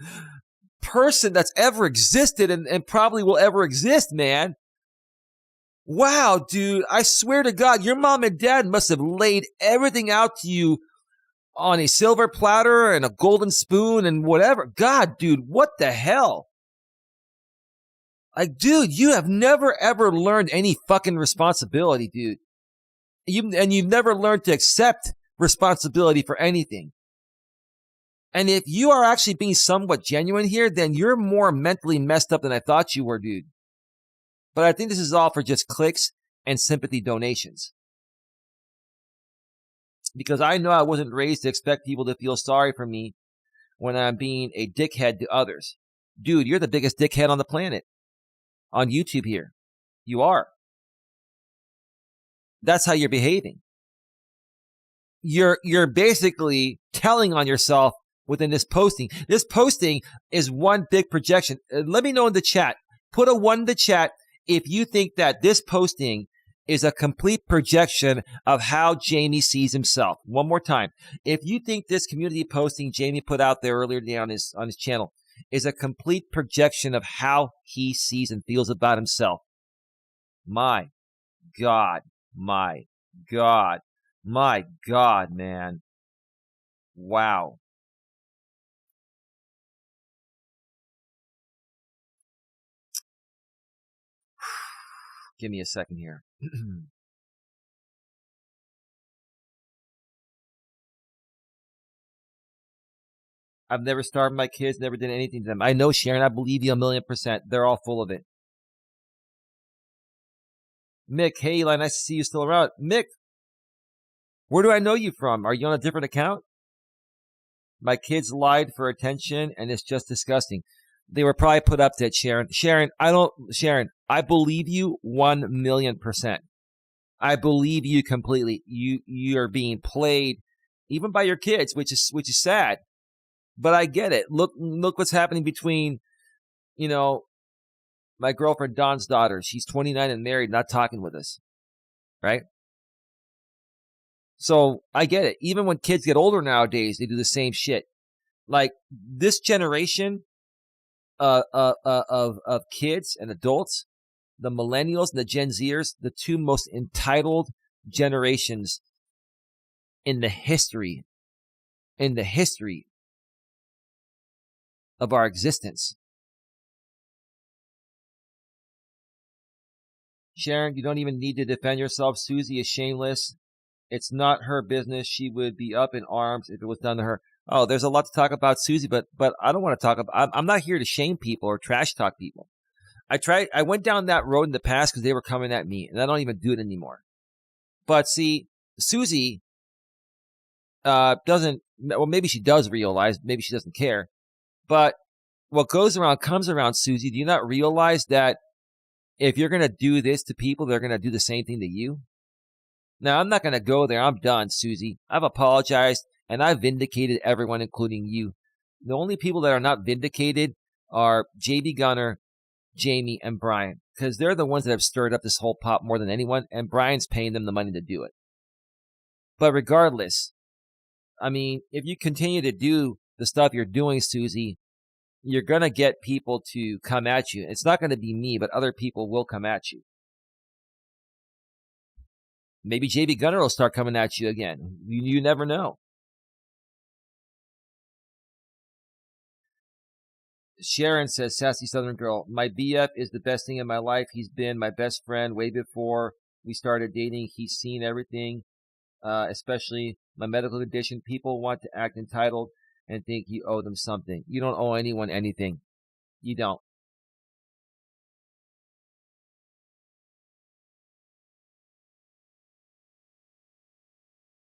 person that's ever existed and probably will ever exist, man. Wow, dude, I swear to God, your mom and dad must have laid everything out to you on a silver platter and a golden spoon and whatever. God, dude, what the hell? Like, dude, you have never, ever learned any fucking responsibility, dude. You've never learned to accept responsibility for anything. And if you are actually being somewhat genuine here, then you're more mentally messed up than I thought you were, dude. But I think this is all for just clicks and sympathy donations. Because I know I wasn't raised to expect people to feel sorry for me when I'm being a dickhead to others. Dude, you're the biggest dickhead on the planet. On YouTube here. You are. That's how you're behaving. You're basically telling on yourself within this posting. This posting is one big projection. Let me know in the chat. Put a 1 in the chat if you think that this posting is a complete projection of how Jamie sees himself. One more time. If you think this community posting Jamie put out there earlier today on his channel is a complete projection of how he sees and feels about himself, my God, my God, my God, man. Wow. Give me a second here. I've never starved my kids, never did anything to them. I know, Sharon, I believe you 1,000,000%. They're all full of it. Mick, hey, Eli, nice to see you still around. Mick, where do I know you from? Are you on a different account? My kids lied for attention, and it's just disgusting. They were probably put up to it, Sharon. Sharon, I believe you 1,000,000%. I believe you completely. You're being played, even by your kids, which is sad. But I get it. Look what's happening between, my girlfriend Don's daughter. She's 29 and married, not talking with us, right? So I get it. Even when kids get older nowadays, they do the same shit. Like this generation, of kids and adults, the millennials and the Gen Zers, the two most entitled generations in the history of our existence. Sharon, you don't even need to defend yourself. Susie is shameless. It's not her business. She would be up in arms if it was done to her. Oh, there's a lot to talk about Susie, but I don't want to talk about. I'm not here to shame people or trash talk people. I went down that road in the past because they were coming at me, and I don't even do it anymore. But see, Susie doesn't. Well, maybe she does realize. Maybe she doesn't care. But what goes around comes around, Susie. Do you not realize that if you're going to do this to people, they're going to do the same thing to you? Now, I'm not going to go there. I'm done, Susie. I've apologized, and I've vindicated everyone, including you. The only people that are not vindicated are JB Gunner, Jamie, and Brian, because they're the ones that have stirred up this whole pot more than anyone, and Brian's paying them the money to do it. But regardless, I mean, if you continue to do the stuff you're doing, Susie, you're going to get people to come at you. It's not going to be me, but other people will come at you. Maybe JB Gunner will start coming at you again. You never know. Sharon says, sassy Southern girl, my BF is the best thing in my life. He's been my best friend way before we started dating. He's seen everything, especially my medical condition. People want to act entitled and think you owe them something. You don't owe anyone anything. You don't.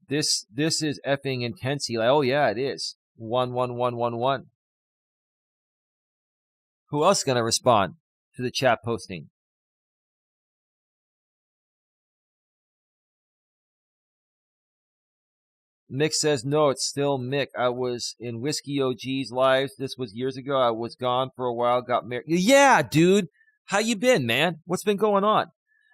This is effing intense. Like, oh yeah, it is. 11111. Who else is gonna respond to the chat posting? Mick says, no, it's still Mick. I was in Whiskey OG's lives. This was years ago. I was gone for a while, got married. Yeah, dude. How you been, man? What's been going on?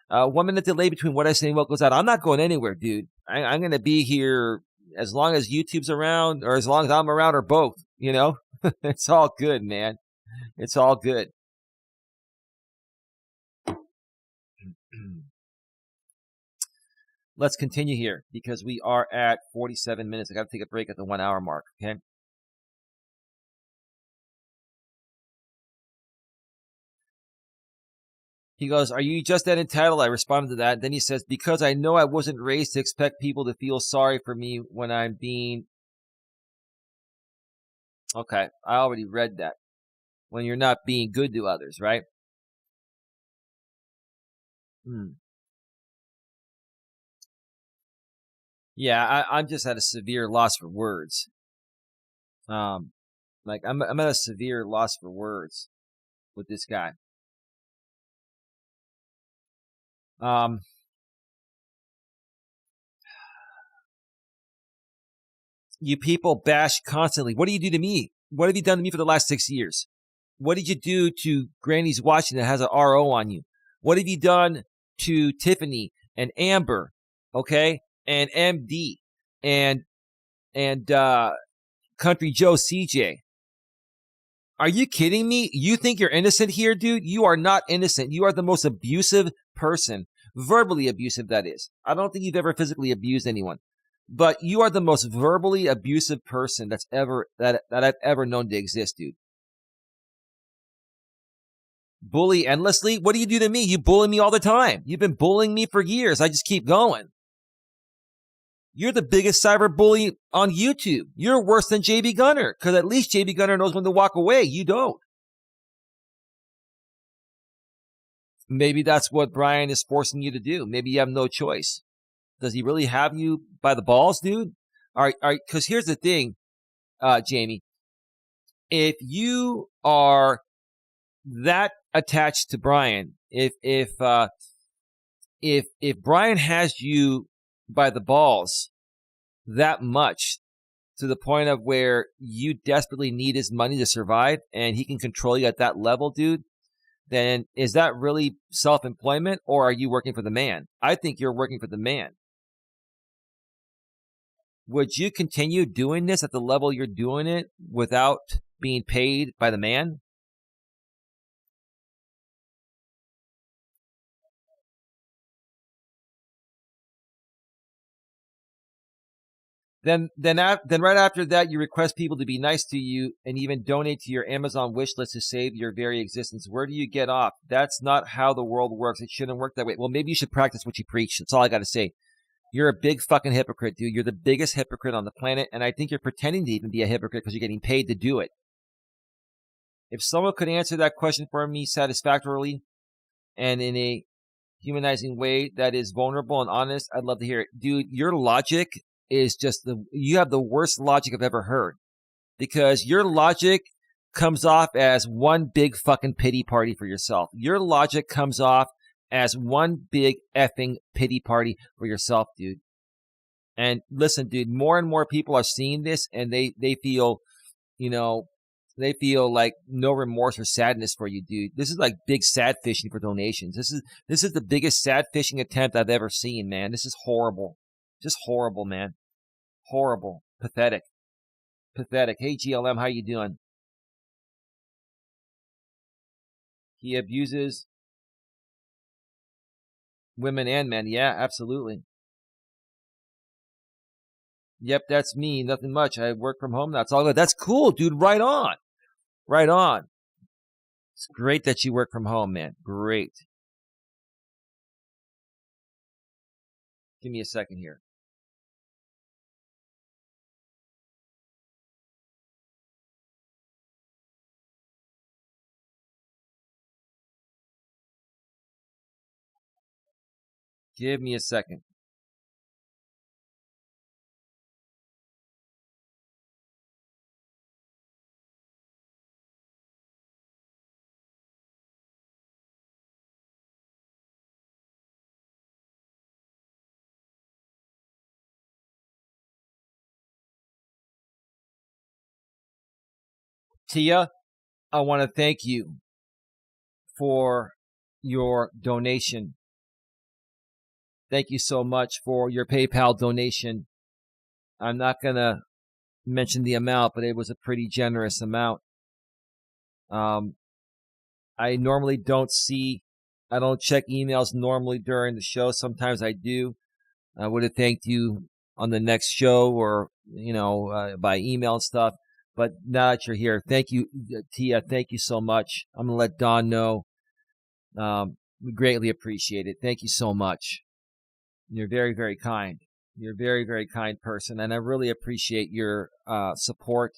1 minute delay between what I say and what goes out. I'm not going anywhere, dude. I'm going to be here as long as YouTube's around or as long as I'm around or both, you know? It's all good, man. It's all good. Let's continue here because we are at 47 minutes. I got to take a break at the 1 hour mark, okay? He goes, are you just that entitled? I responded to that. Then he says, because I know I wasn't raised to expect people to feel sorry for me when I'm being... Okay, I already read that. When you're not being good to others, right? Yeah, I'm just at a severe loss for words. Like I'm at a severe loss for words with this guy. You people bash constantly. What do you do to me? What have you done to me for the last 6 years? What did you do to Granny's watching that has an RO on you? What have you done to Tiffany and Amber, okay, and MD and Country Joe CJ? Are you kidding me? You think you're innocent here, dude? You are not innocent. You are the most abusive person, verbally abusive, that is. I don't think you've ever physically abused anyone, but you are the most verbally abusive person that I've ever known to exist, dude. Bully endlessly? What do you do to me? You bully me all the time. You've been bullying me for years. I just keep going. You're the biggest cyber bully on YouTube. You're worse than JB Gunner, because at least JB Gunner knows when to walk away. You don't. Maybe that's what Brian is forcing you to do. Maybe you have no choice. Does he really have you by the balls, dude? All right, because here's the thing, Jamie. If you are that attached to Brian, if Brian has you by the balls that much to the point of where you desperately need his money to survive and he can control you at that level, dude, then is that really self-employment or are you working for the man? I think you're working for the man. Would you continue doing this at the level you're doing it without being paid by the man? Then right after that, you request people to be nice to you and even donate to your Amazon wish list to save your very existence. Where do you get off? That's not how the world works. It shouldn't work that way. Well, maybe you should practice what you preach. That's all I got to say. You're a big fucking hypocrite, dude. You're the biggest hypocrite on the planet, and I think you're pretending to even be a hypocrite because you're getting paid to do it. If someone could answer that question for me satisfactorily and in a humanizing way that is vulnerable and honest, I'd love to hear it. Dude, your logic is just you have the worst logic I've ever heard, because your logic comes off as one big fucking pity party for yourself. Your logic comes off as one big effing pity party for yourself, dude. And listen, dude, more and more people are seeing this and they feel, they feel like no remorse or sadness for you, dude. This is like big sad fishing for donations. This is the biggest sad fishing attempt I've ever seen, man. This is horrible. Just horrible, man. Horrible. Pathetic. Pathetic. Hey, GLM, how you doing? He abuses women and men. Yeah, absolutely. Yep, that's me. Nothing much. I work from home. That's all good. That's cool, dude. Right on. Right on. It's great that you work from home, man. Great. Give me a second here. Give me a second. Tia, I want to thank you for your donation. Thank you so much for your PayPal donation. I'm not going to mention the amount, but it was a pretty generous amount. I normally I don't check emails normally during the show. Sometimes I do. I would have thanked you on the next show or, by email and stuff. But now that you're here, thank you, Tia. Thank you so much. I'm going to let Don know. We greatly appreciate it. Thank you so much. You're very, very kind. You're a very, very kind person. And I really appreciate your support.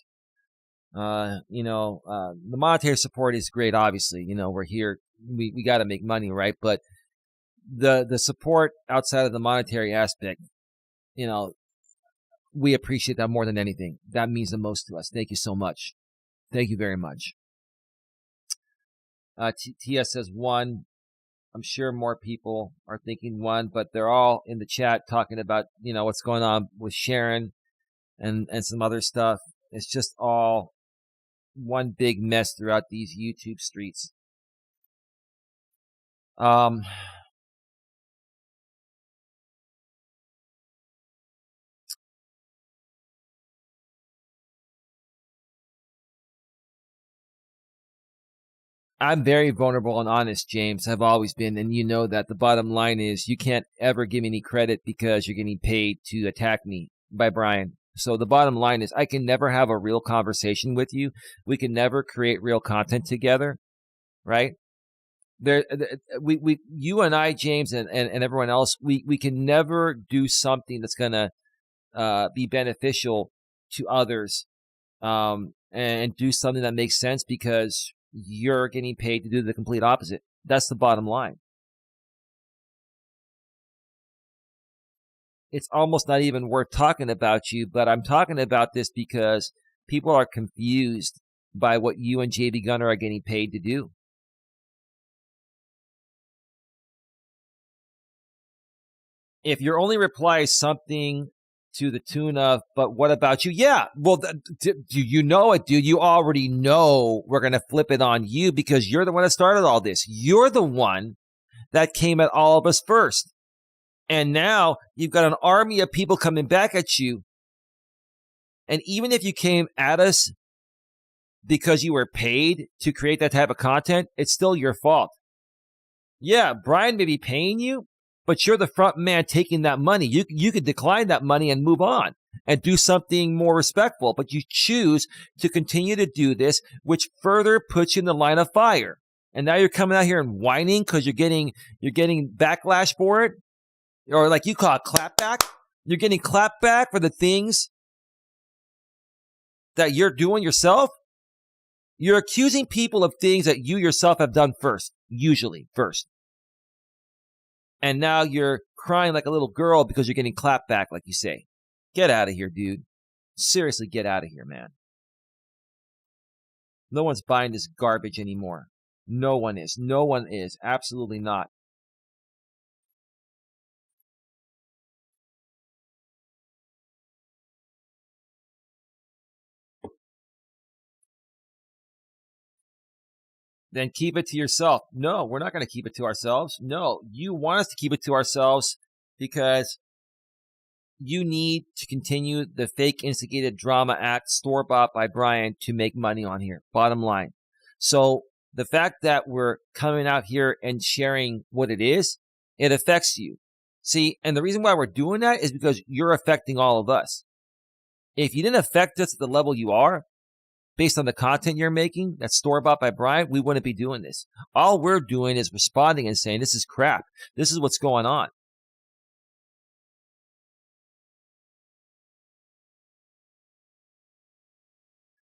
The monetary support is great, obviously. We're here. We got to make money, right? But the support outside of the monetary aspect, we appreciate that more than anything. That means the most to us. Thank you so much. Thank you very much. Tia says 1. I'm sure more people are thinking 1, but they're all in the chat talking about, what's going on with Sharon and some other stuff. It's just all one big mess throughout these YouTube streets. I'm very vulnerable and honest, James. I've always been, and you know that. The bottom line is you can't ever give me any credit because you're getting paid to attack me by Brian. So the bottom line is I can never have a real conversation with you. We can never create real content together, right? You and I, James, and everyone else, we can never do something that's going to be beneficial to others and do something that makes sense because you're getting paid to do the complete opposite. That's the bottom line. It's almost not even worth talking about you, but I'm talking about this because people are confused by what you and JB Gunner are getting paid to do. If your only reply is something to the tune of, but what about you? Yeah, well, do you know it, dude? You already know we're going to flip it on you because you're the one that started all this. You're the one that came at all of us first. And now you've got an army of people coming back at you. And even if you came at us because you were paid to create that type of content, it's still your fault. Yeah, Brian may be paying you, but you're the front man taking that money. You could decline that money and move on. and do something more respectful. But you choose to continue to do this, which further puts you in the line of fire. And now you're coming out here and whining because you're getting backlash for it, or like you call it clapback. You're getting clapback for the things that you're doing yourself. You're accusing people of things that you yourself have done usually first. And now you're crying like a little girl because you're getting clapped back, like you say. Get out of here, dude. Seriously, get out of here, man. No one's buying this garbage anymore. No one is. No one is. Absolutely not. Then keep it to yourself. No, we're not going to keep it to ourselves. No, you want us to keep it to ourselves because you need to continue the fake instigated drama act store-bought by Brian to make money on here. Bottom line. So the fact that we're coming out here and sharing what it is, it affects you. See, and the reason why we're doing that is because you're affecting all of us. If you didn't affect us at the level you are, based on the content you're making that's store-bought by Brian, we wouldn't be doing this. All we're doing is responding and saying, this is crap. This is what's going on.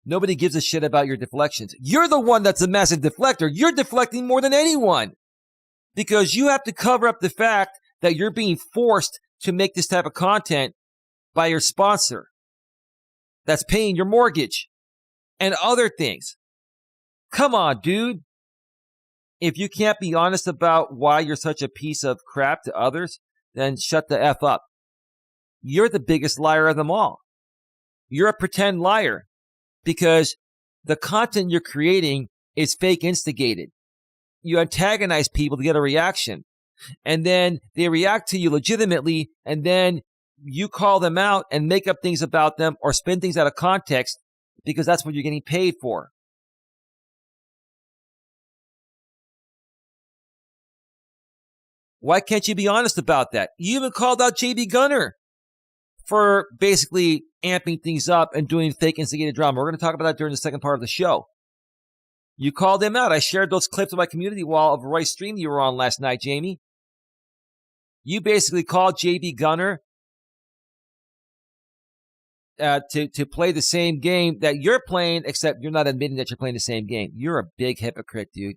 Nobody gives a shit about your deflections. You're the one that's a massive deflector. You're deflecting more than anyone because you have to cover up the fact that you're being forced to make this type of content by your sponsor that's paying your mortgage and other things. Come on, dude. If you can't be honest about why you're such a piece of crap to others, then shut the F up. You're the biggest liar of them all. You're a pretend liar because the content you're creating is fake instigated. You antagonize people to get a reaction, and then they react to you legitimately, and then you call them out and make up things about them or spin things out of context because that's what you're getting paid for. Why can't you be honest about that? You even called out JB Gunner for basically amping things up and doing fake instigated drama. We're going to talk about that during the second part of the show. You called him out. I shared those clips on my community wall of a Royce stream you were on last night, Jamie. You basically called JB Gunner to play the same game that you're playing, except you're not admitting that you're playing the same game. You're a big hypocrite, dude.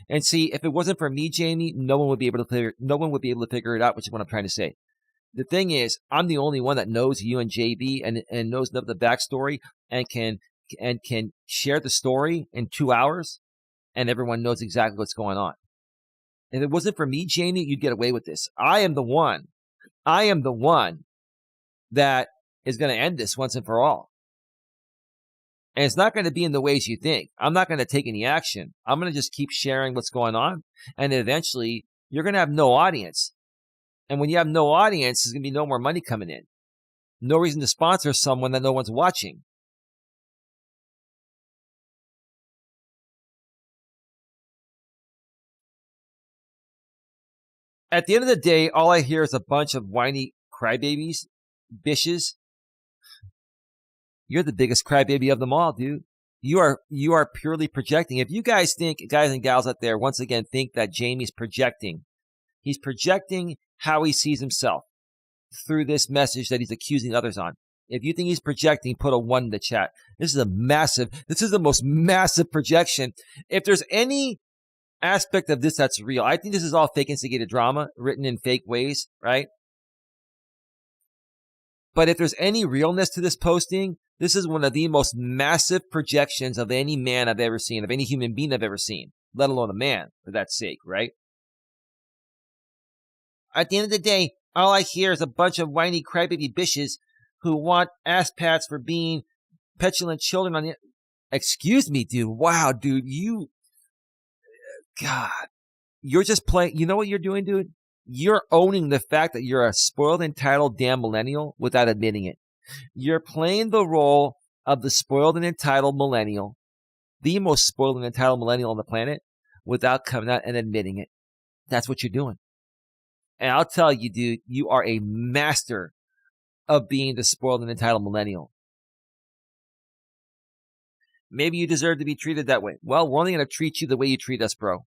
And see, if it wasn't for me, Jamie, no one would be able to figure it out, which is what I'm trying to say. The thing is, I'm the only one that knows you and JB and knows the backstory and can share the story in 2 hours, and everyone knows exactly what's going on. If it wasn't for me, Jamie, you'd get away with this. I am the one that is going to end this once and for all. And it's not going to be in the ways you think. I'm not going to take any action. I'm going to just keep sharing what's going on. And eventually, you're going to have no audience. And when you have no audience, there's going to be no more money coming in. No reason to sponsor someone that no one's watching. At the end of the day, all I hear is a bunch of whiny crybabies, bitches. You're the biggest crybaby of them all, dude. You are purely projecting. If you guys and gals out there, once again, think that Jamie's projecting, he's projecting how he sees himself through this message that he's accusing others on. If you think he's projecting, put a 1 in the chat. This is the most massive projection. If there's any aspect of this that's real, I think this is all fake instigated drama written in fake ways, right? But if there's any realness to this posting, this is one of the most massive projections of any man I've ever seen, of any human being I've ever seen, let alone a man, for that sake, right? At the end of the day, all I hear is a bunch of whiny crybaby bitches who want ass pats for being petulant children on the... Excuse me, dude. Wow, dude, God, you're just playing... You know what you're doing, dude? You're owning the fact that you're a spoiled, entitled damn millennial without admitting it. You're playing the role of the spoiled and entitled millennial, the most spoiled and entitled millennial on the planet, without coming out and admitting it. That's what you're doing. And I'll tell you, dude, you are a master of being the spoiled and entitled millennial. Maybe you deserve to be treated that way. Well, we're only going to treat you the way you treat us, bro.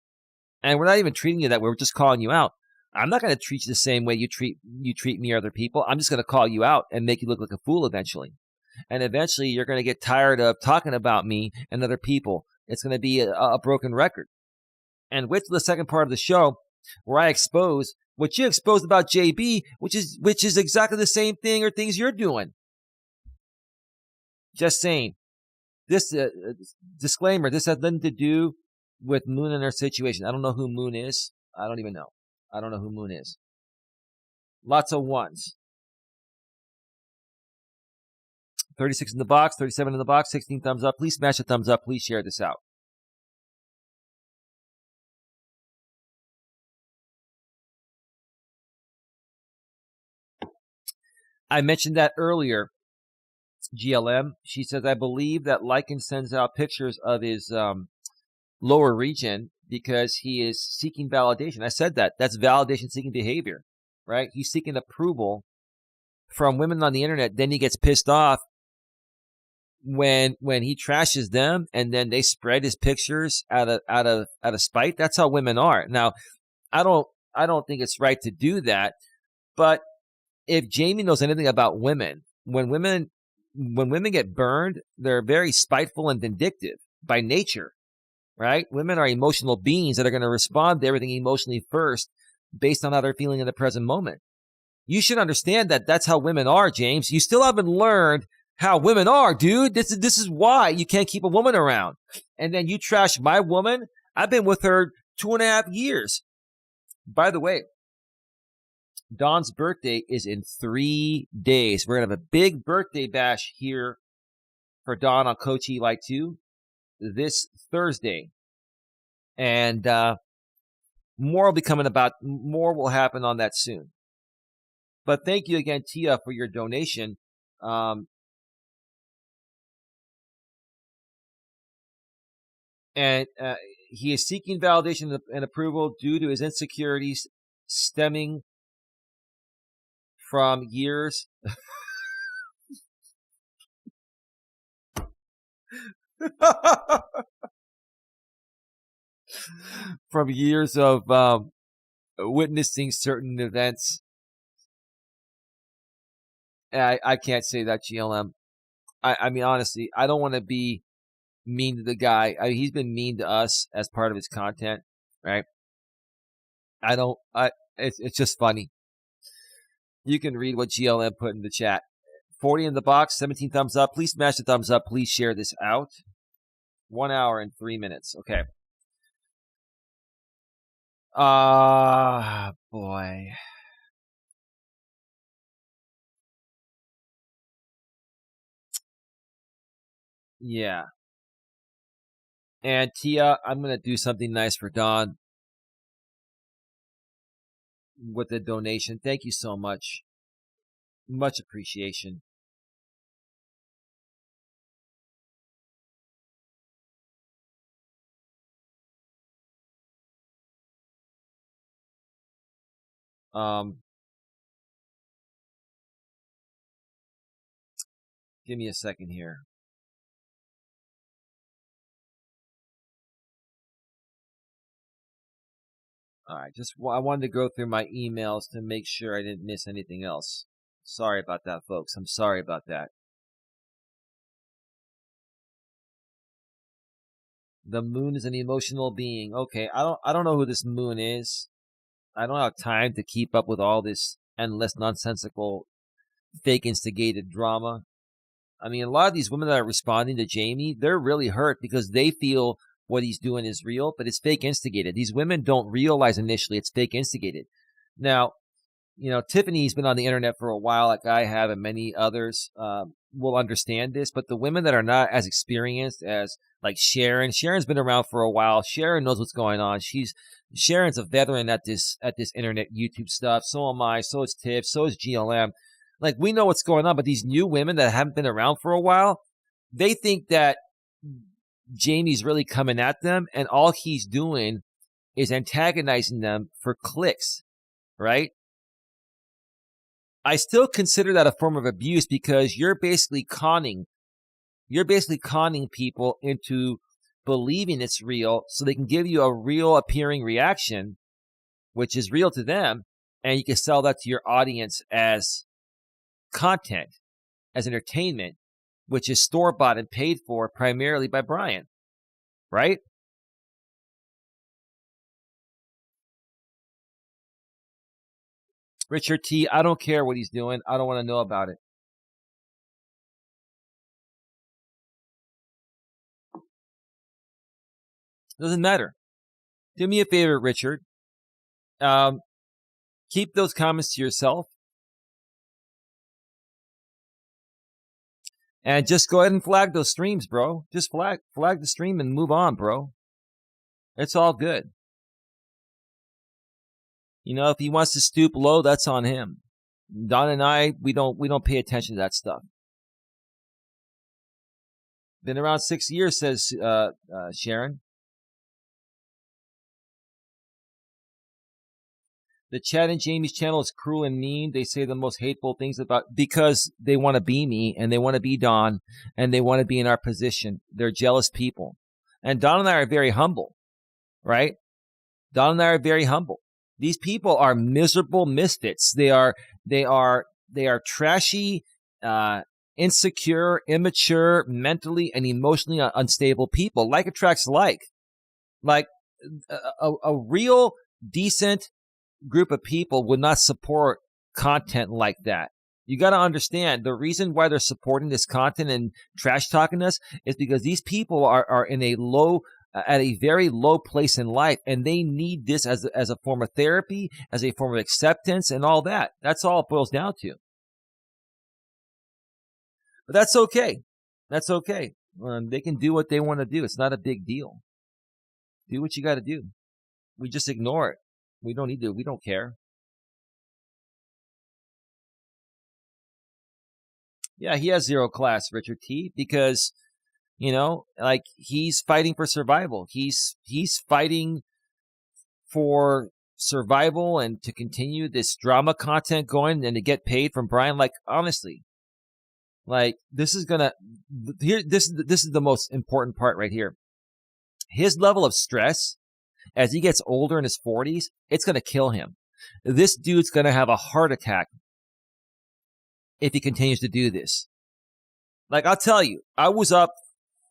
And we're not even treating you that way. We're just calling you out. I'm not going to treat you the same way you treat me or other people. I'm just going to call you out and make you look like a fool eventually. And eventually you're going to get tired of talking about me and other people. It's going to be a broken record. And wait till the second part of the show where I expose what you exposed about JB, which is exactly the same thing or things you're doing. Just saying. This disclaimer, this has nothing to do with Moon and her situation. I don't know who Moon is. I don't even know. I don't know who Moon is. Lots of ones. 36 in the box, 37 in the box, 16 thumbs up. Please smash a thumbs up. Please share this out. I mentioned that earlier. GLM, she says, I believe that Lycan sends out pictures of his lower region because he is seeking validation. I said that. That's validation-seeking behavior, right? He's seeking approval from women on the internet. Then he gets pissed off when he trashes them, and then they spread his pictures out of spite. That's how women are. Now, I don't think it's right to do that, but if Jamie knows anything about women, when women get burned, they're very spiteful and vindictive by nature, right? Women are emotional beings that are going to respond to everything emotionally first based on how they're feeling in the present moment. You should understand that that's how women are, James. You still haven't learned how women are, dude. This is why you can't keep a woman around. And then you trash my woman. I've been with her 2.5 years. By the way, Dawn's birthday is in 3 days. We're going to have a big birthday bash here for Dawn on Coach Eli 2 this Thursday. And more will be coming about. More will happen on that soon. But thank you again, Tia, for your donation. And he is seeking validation and approval due to his insecurities stemming from years from years of witnessing certain events. I can't say that, GLM. I mean, honestly, I don't want to be mean to the guy. He's been mean to us as part of his content, right? It's just funny. You can read what GLM put in the chat. 40 in the box, 17 thumbs up. Please smash the thumbs up. Please share this out. 1 hour and 3 minutes. Okay. Boy. Yeah. And Tia, I'm going to do something nice for Dawn with the donation. Thank you so much. Much appreciation. Give me a second here. All right, I wanted to go through my emails to make sure I didn't miss anything else. Sorry about that, folks. I'm sorry about that. The moon is an emotional being. Okay, I don't know who this moon is. I don't have time to keep up with all this endless, nonsensical, fake instigated drama. I mean, a lot of these women that are responding to Jamie, they're really hurt because they feel what he's doing is real, but it's fake instigated. These women don't realize initially it's fake instigated. Now, you know, Tiffany's been on the internet for a while, like I have, and many others will understand this. But the women that are not as experienced as like Sharon's been around for a while. Sharon knows what's going on. Sharon's a veteran at this internet YouTube stuff. So am I. So is Tiff. So is GLM. Like, we know what's going on. But these new women that haven't been around for a while, they think that Jamie's really coming at them, and all he's doing is antagonizing them for clicks, right? I still consider that a form of abuse because you're basically conning people into believing it's real so they can give you a real appearing reaction, which is real to them, and you can sell that to your audience as content, as entertainment, which is store-bought and paid for primarily by Brian, right? Richard T., I don't care what he's doing. I don't want to know about it. Doesn't matter. Do me a favor, Richard. Keep those comments to yourself. And just go ahead and flag those streams, bro. Just flag the stream and move on, bro. It's all good. You know, if he wants to stoop low, that's on him. Don and I, we don't pay attention to that stuff. Been around 6 years, says Sharon. The Chad and Jamie's channel is cruel and mean. They say the most hateful things because they want to be me and they want to be Don and they want to be in our position. They're jealous people. And Don and I are very humble, right? Don and I are very humble. These people are miserable misfits. They are trashy, insecure, immature, mentally and emotionally unstable people. Like attracts like. Like a real decent group of people would not support content like that. You got to understand the reason why they're supporting this content and trash talking us is because these people are in at a very low place in life, and they need this as a form of therapy, as a form of acceptance, and all that. That's all it boils down to. But that's okay. That's okay. They can do what they want to do. It's not a big deal. Do what you got to do. We just ignore it. We don't need to. We don't care. Yeah, he has zero class, Richard T., because, you know, like he's fighting for survival. He's fighting for survival and to continue this drama content going and to get paid from Brian. Like, honestly, like this is the most important part right here. His level of stress as he gets older in his 40s, it's going to kill him. This dude's going to have a heart attack if he continues to do this. Like, I'll tell you, I was up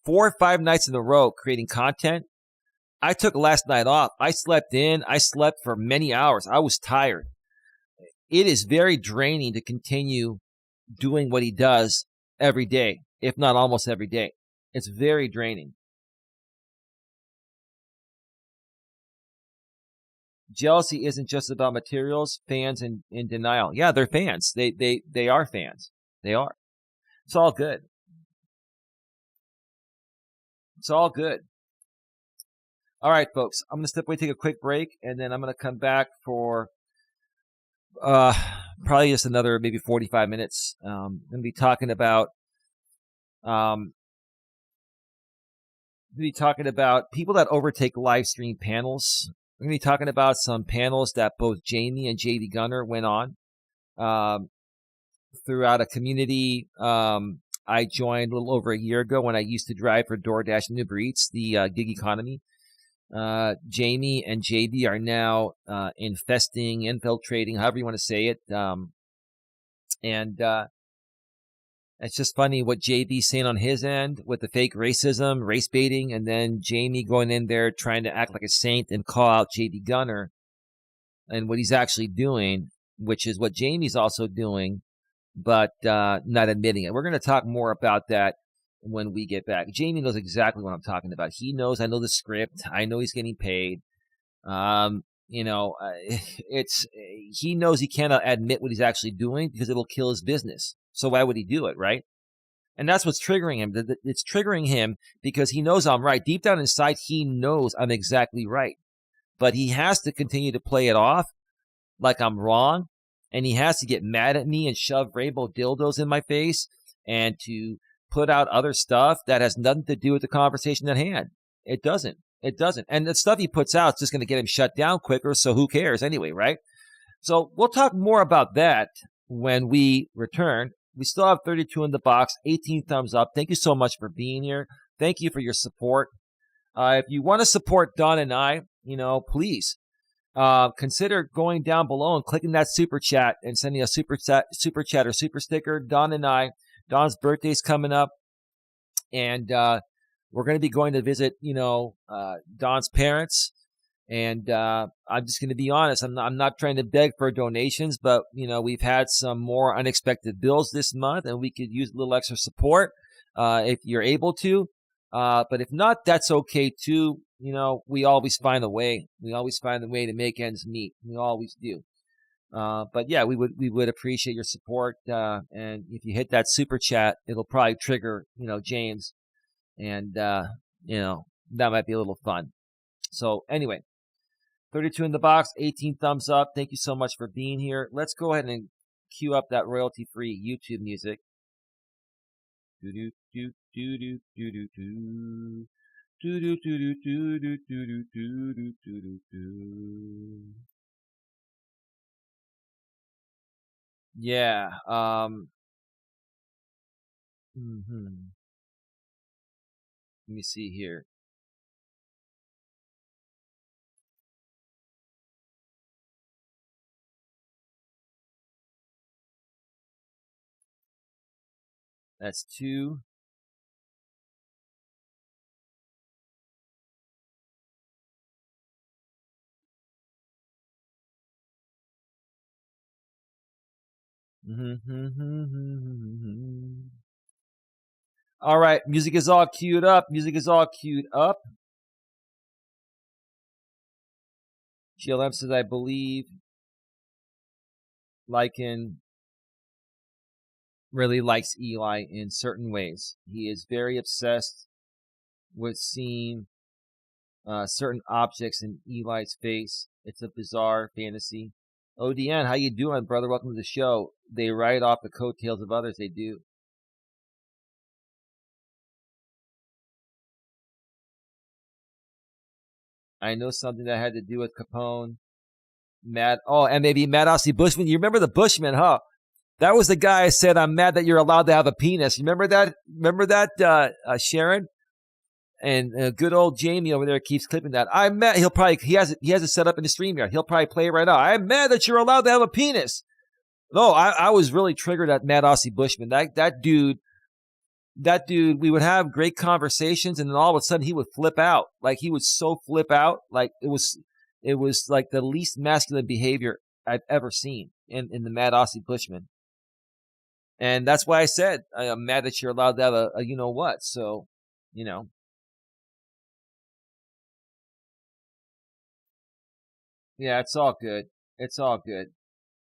4 or 5 nights in a row creating content. I took last night off. I slept in. I slept for many hours. I was tired. It is very draining to continue doing what he does every day, if not almost every day. It's very draining. Jealousy isn't just about materials, fans in denial. Yeah, they're fans. They are fans. They are. It's all good. It's all good. All right, folks. I'm going to step away, take a quick break, and then I'm going to come back for probably just another maybe 45 minutes. I'm going to be talking about people that overtake live stream panels. We're going to be talking about some panels that both Jamie and JD Gunner went on throughout a community I joined a little over a year ago when I used to drive for DoorDash and Uber Eats, the gig economy. Jamie and JD are now infiltrating, however you want to say it. And it's just funny what JB's saying on his end with the fake racism, race baiting, and then Jamie going in there trying to act like a saint and call out JD Gunner and what he's actually doing, which is what Jamie's also doing, but not admitting it. We're going to talk more about that when we get back. Jamie knows exactly what I'm talking about. He knows. I know the script. I know he's getting paid. He knows he cannot admit what he's actually doing because it'll kill his business. So why would he do it, right? And that's what's triggering him. It's triggering him because he knows I'm right. Deep down inside, he knows I'm exactly right. But he has to continue to play it off like I'm wrong. And he has to get mad at me and shove rainbow dildos in my face and to put out other stuff that has nothing to do with the conversation at hand. It doesn't. It doesn't. And the stuff he puts out is just going to get him shut down quicker, so who cares anyway, right? So we'll talk more about that when we return. We still have 32 in the box, 18 thumbs up. Thank you so much for being here. Thank you for your support. If you want to support Don and I, please consider going down below and clicking that super chat and sending a super chat or super sticker. Don and I, Don's birthday's coming up, and we're going to be going to visit, Don's parents. And I'm just going to be honest. I'm not trying to beg for donations, but we've had some more unexpected bills this month, and we could use a little extra support if you're able to. But if not, that's okay too. We always find a way. We always find a way to make ends meet. We always do. But yeah, we would appreciate your support. And if you hit that super chat, it'll probably trigger James, and that might be a little fun. So anyway. 32 in the box, 18 thumbs up. Thank you so much for being here. Let's go ahead and cue up that royalty-free YouTube music. Yeah. Let me see here. That's 2. All right, music is all queued up. GLM says, I believe Lycan really likes Eli in certain ways. He is very obsessed with seeing certain objects in Eli's face. It's a bizarre fantasy. ODN, how you doing, brother? Welcome to the show. They ride off the coattails of others. They do. I know something that had to do with Capone. And maybe Melas Bushman. You remember the Bushman, huh? That was the guy who said, I'm mad that you're allowed to have a penis. You remember that, Sharon? And good old Jamie over there keeps clipping that. I'm mad. He has it set up in the StreamYard. He'll probably play it right now. I'm mad that you're allowed to have a penis. No, I was really triggered at Matt Aussie Bushman. That dude, we would have great conversations, and then all of a sudden he would flip out. Like, he would so flip out. Like, it was like the least masculine behavior I've ever seen in the Matt Aussie Bushman. And that's why I said, I'm mad that you're allowed to have a you-know-what. So, Yeah, it's all good.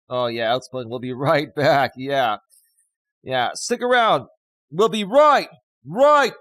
Oh, yeah, Outspoken. We'll be right back. Yeah. Stick around. We'll be right back.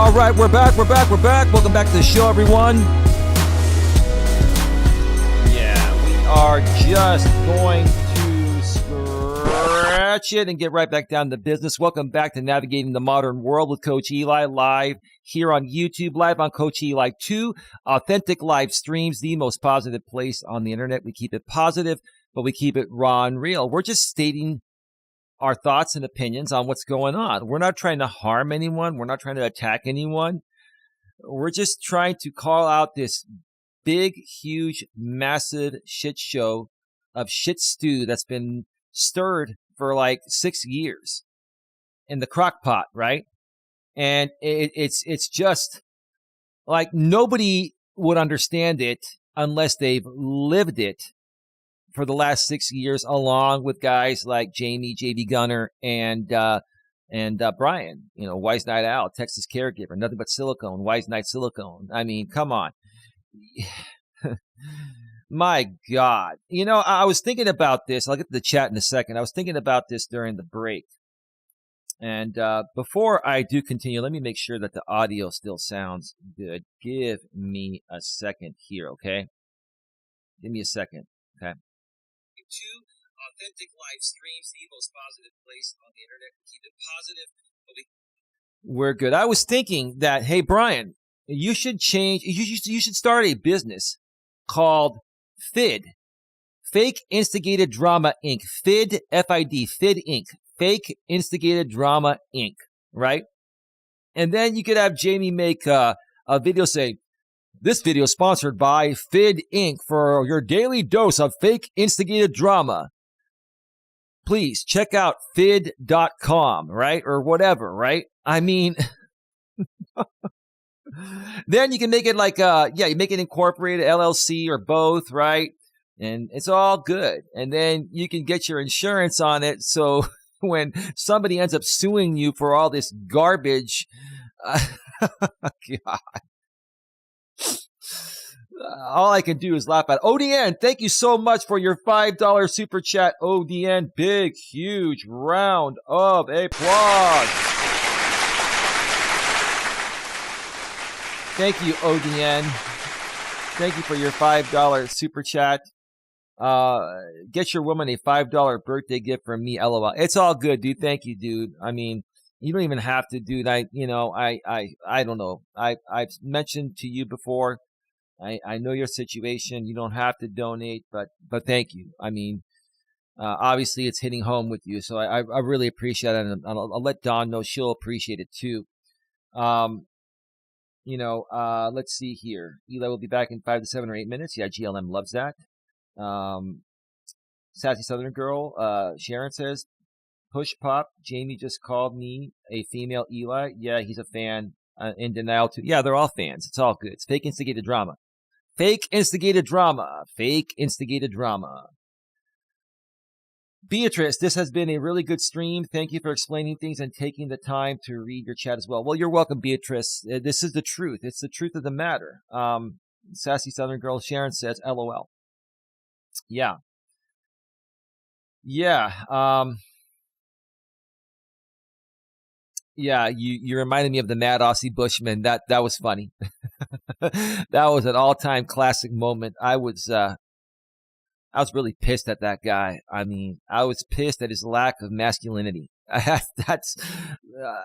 All right, we're back. Welcome back to the show, everyone. Yeah, we are just going to scratch it and get right back down to business. Welcome back to Navigating the Modern World with Coach Eli, live here on YouTube, live on Coach Eli 2. Authentic live streams, the most positive place on the internet. We keep it positive, but we keep it raw and real. We're just stating our thoughts and opinions on what's going on. We're not trying to harm anyone. We're not trying to attack anyone. We're just trying to call out this big, huge, massive shit show of shit stew that's been stirred for like 6 years in the crock pot, right? And it's just like nobody would understand it unless they've lived it for the last 6 years, along with guys like Jamie, JB Gunner, and Brian, Wise Night Owl, Texas Caregiver, Nothing But Silicone, Wise Night Silicone. I mean, come on. My God. I was thinking about this. I'll get to the chat in a second. I was thinking about this during the break. And before I do continue, let me make sure that the audio still sounds good. Give me a second here, okay? Give me a second, okay? 2 authentic live streams, the most positive place on the internet. Keep it positive. We're good. I was thinking that, hey, Brian, you should change. You should start a business called FID, Fake Instigated Drama Inc. FID, F-I-D, FID Inc. Fake Instigated Drama Inc. Right? And then you could have Jamie make a video saying, this video is sponsored by FID Inc. for your daily dose of fake instigated drama. Please check out fid.com, right? Or whatever, right? I mean, then you can make it like, you make it incorporated LLC or both, right? And it's all good. And then you can get your insurance on it. So when somebody ends up suing you for all this garbage, God. All I can do is laugh at ODN. Thank you so much for your $5 super chat, ODN. Big, huge round of applause. Thank you, ODN. Thank you for your $5 super chat. Get your woman a $5 birthday gift from me, LOL. It's all good, dude. Thank you, dude. I mean, you don't even have to, dude. I don't know. I've mentioned to you before. I know your situation. You don't have to donate, but thank you. I mean, obviously it's hitting home with you, so I really appreciate it, and I'll let Dawn know she'll appreciate it too. Let's see here. Eli will be back in 5 to 7 or 8 minutes. Yeah, GLM loves that. Sassy Southern Girl, Sharon says, push pop. Jamie just called me a female Eli. Yeah, he's a fan. In denial too. Yeah, they're all fans. It's all good. It's fake instigated drama. Fake instigated drama. Fake instigated drama. Beatrice, this has been a really good stream. Thank you for explaining things and taking the time to read your chat as well. Well, you're welcome, Beatrice. This is the truth. It's the truth of the matter. Sassy Southern Girl Sharon says, LOL. Yeah. Yeah. Yeah, you reminded me of the Mad Aussie Bushman. That was funny. That was an all-time classic moment. I was really pissed at that guy. I mean, I was pissed at his lack of masculinity. That's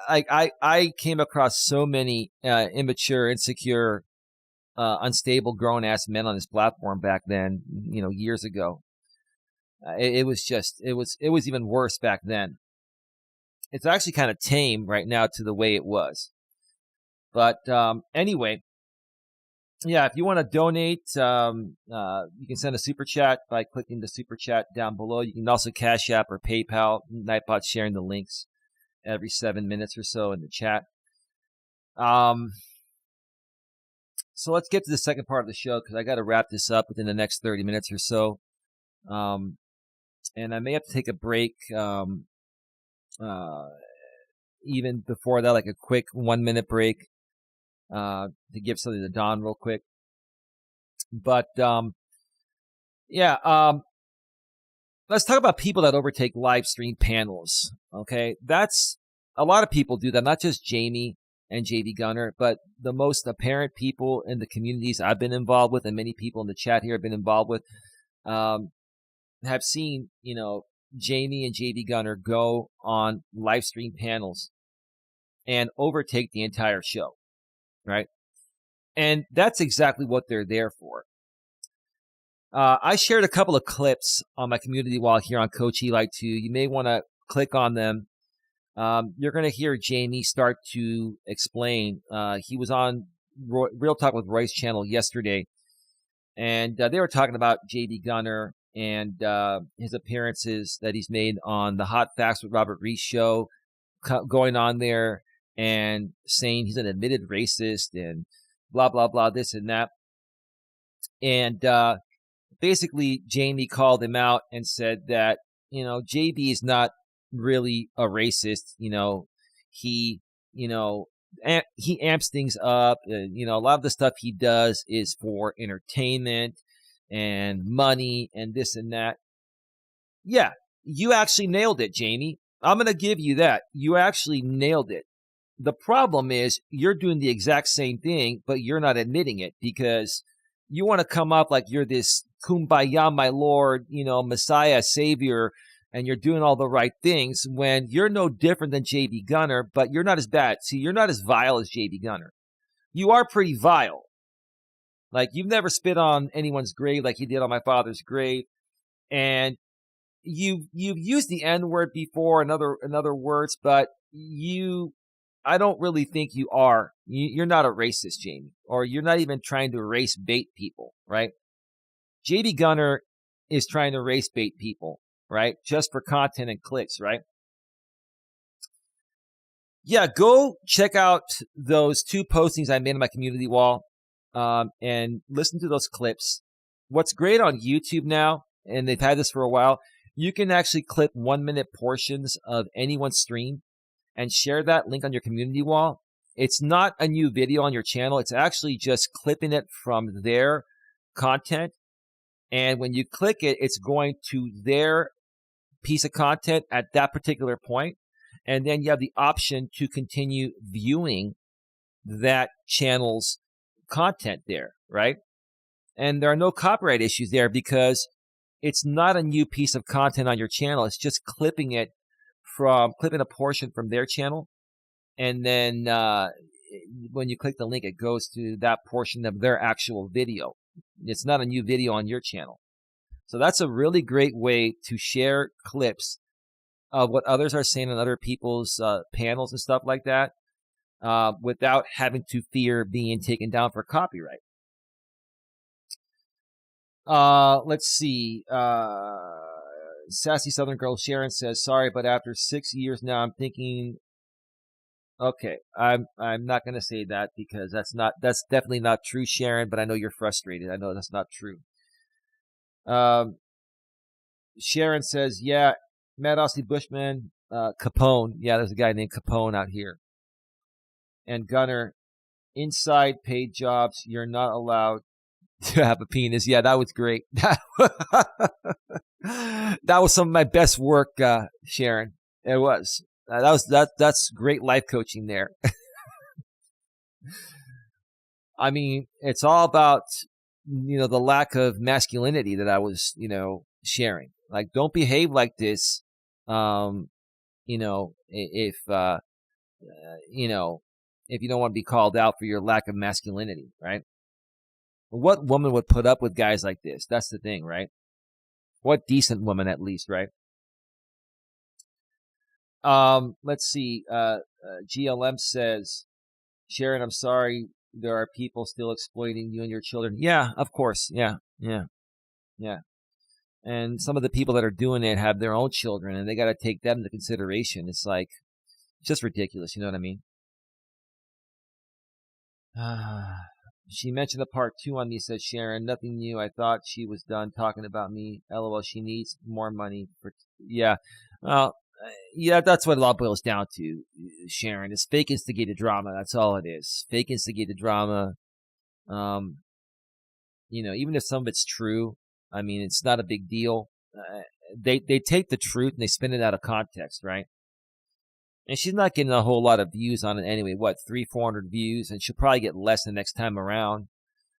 I came across so many immature, insecure, unstable, grown-ass men on this platform back then. Years ago. It was even worse back then. It's actually kind of tame right now to the way it was. But anyway, yeah, if you want to donate, you can send a super chat by clicking the super chat down below. You can also Cash App or PayPal. Nightbot's sharing the links every 7 minutes or so in the chat. So let's get to the second part of the show because I got to wrap this up within the next 30 minutes or so. And I may have to take a break. Even before that, like a quick 1 minute break, to give something to Don real quick. But, let's talk about people that overtake live stream panels. Okay. A lot of people do that, not just Jamie. and JB Gunner, but the most apparent people in the communities I've been involved with, and many people in the chat here have been involved with, have seen, Jamie and JB Gunner go on live stream panels and overtake the entire show, right? And that's exactly what they're there for. I shared a couple of clips on my community wall here on Coach Eli too. You may want to click on them. You're going to hear Jamie start to explain. He was on Real Talk with Roy's channel yesterday, and they were talking about JB Gunner and his appearances that he's made on the Hot Facts with Robert Reese show, going on there and saying he's an admitted racist and blah, blah, blah, this and that. And basically, Jamie called him out and said that, JB is not really a racist. He amps things up. A lot of the stuff he does is for entertainment and money and this and that. Yeah, you actually nailed it, Jamie. I'm going to give you that. You actually nailed it. The problem is you're doing the exact same thing, but you're not admitting it because you want to come up like you're this kumbaya, my Lord, Messiah, Savior, and you're doing all the right things when you're no different than JB Gunner, but you're not as bad. See, you're not as vile as JB Gunner. You are pretty vile. Like, you've never spit on anyone's grave like you did on my father's grave. And you've used the N-word before and other words, but I don't really think you are. You're not a racist, Jamie, or you're not even trying to race bait people, right? JB Gunner is trying to race bait people, right? Just for content and clicks, right? Yeah, go check out those 2 postings I made on my community wall and listen to those clips. What's great on YouTube now, and they've had this for a while, you can actually clip 1-minute portions of anyone's stream and share that link on your community wall. It's not a new video on your channel. It's actually just clipping it from their content. And when you click it, it's going to their piece of content at that particular point. And then you have the option to continue viewing that channel's content there, right? And there are no copyright issues there because it's not a new piece of content on your channel. It's just clipping a portion from their channel. And then when you click the link, it goes to that portion of their actual video. It's not a new video on your channel. So that's a really great way to share clips of what others are saying on other people's panels and stuff like that without having to fear being taken down for copyright. Let's see. Sassy Southern Girl Sharon says, sorry, but after 6 years now, I'm thinking, okay, I'm not going to say that because that's definitely not true, Sharon, but I know you're frustrated. I know that's not true. Sharon says, yeah, Matt Ossie Bushman, Capone. Yeah, there's a guy named Capone out here. And Gunner, inside paid jobs, you're not allowed to have a penis. Yeah, that was great. That was some of my best work, Sharon. It was. That's great life coaching there. I mean, it's all about, the lack of masculinity that I was, sharing. Like, don't behave like this. If you don't want to be called out for your lack of masculinity, right? What woman would put up with guys like this? That's the thing, right? What decent woman, at least, right? Let's see. GLM says, Sharon, I'm sorry. There are people still exploiting you and your children. Yeah, of course. Yeah. And some of the people that are doing it have their own children, and they got to take them into consideration. It's like, just ridiculous. You know what I mean? She mentioned the part 2 on me, says Sharon. Nothing new. I thought she was done talking about me. LOL. She needs more money. Yeah. Well, yeah, that's what it all boils down to, Sharon. It's fake instigated drama. That's all it is. Fake instigated drama. Even if some of it's true, I mean, it's not a big deal. They take the truth and they spin it out of context, right? And she's not getting a whole lot of views on it anyway. What, 300-400 views? And she'll probably get less the next time around.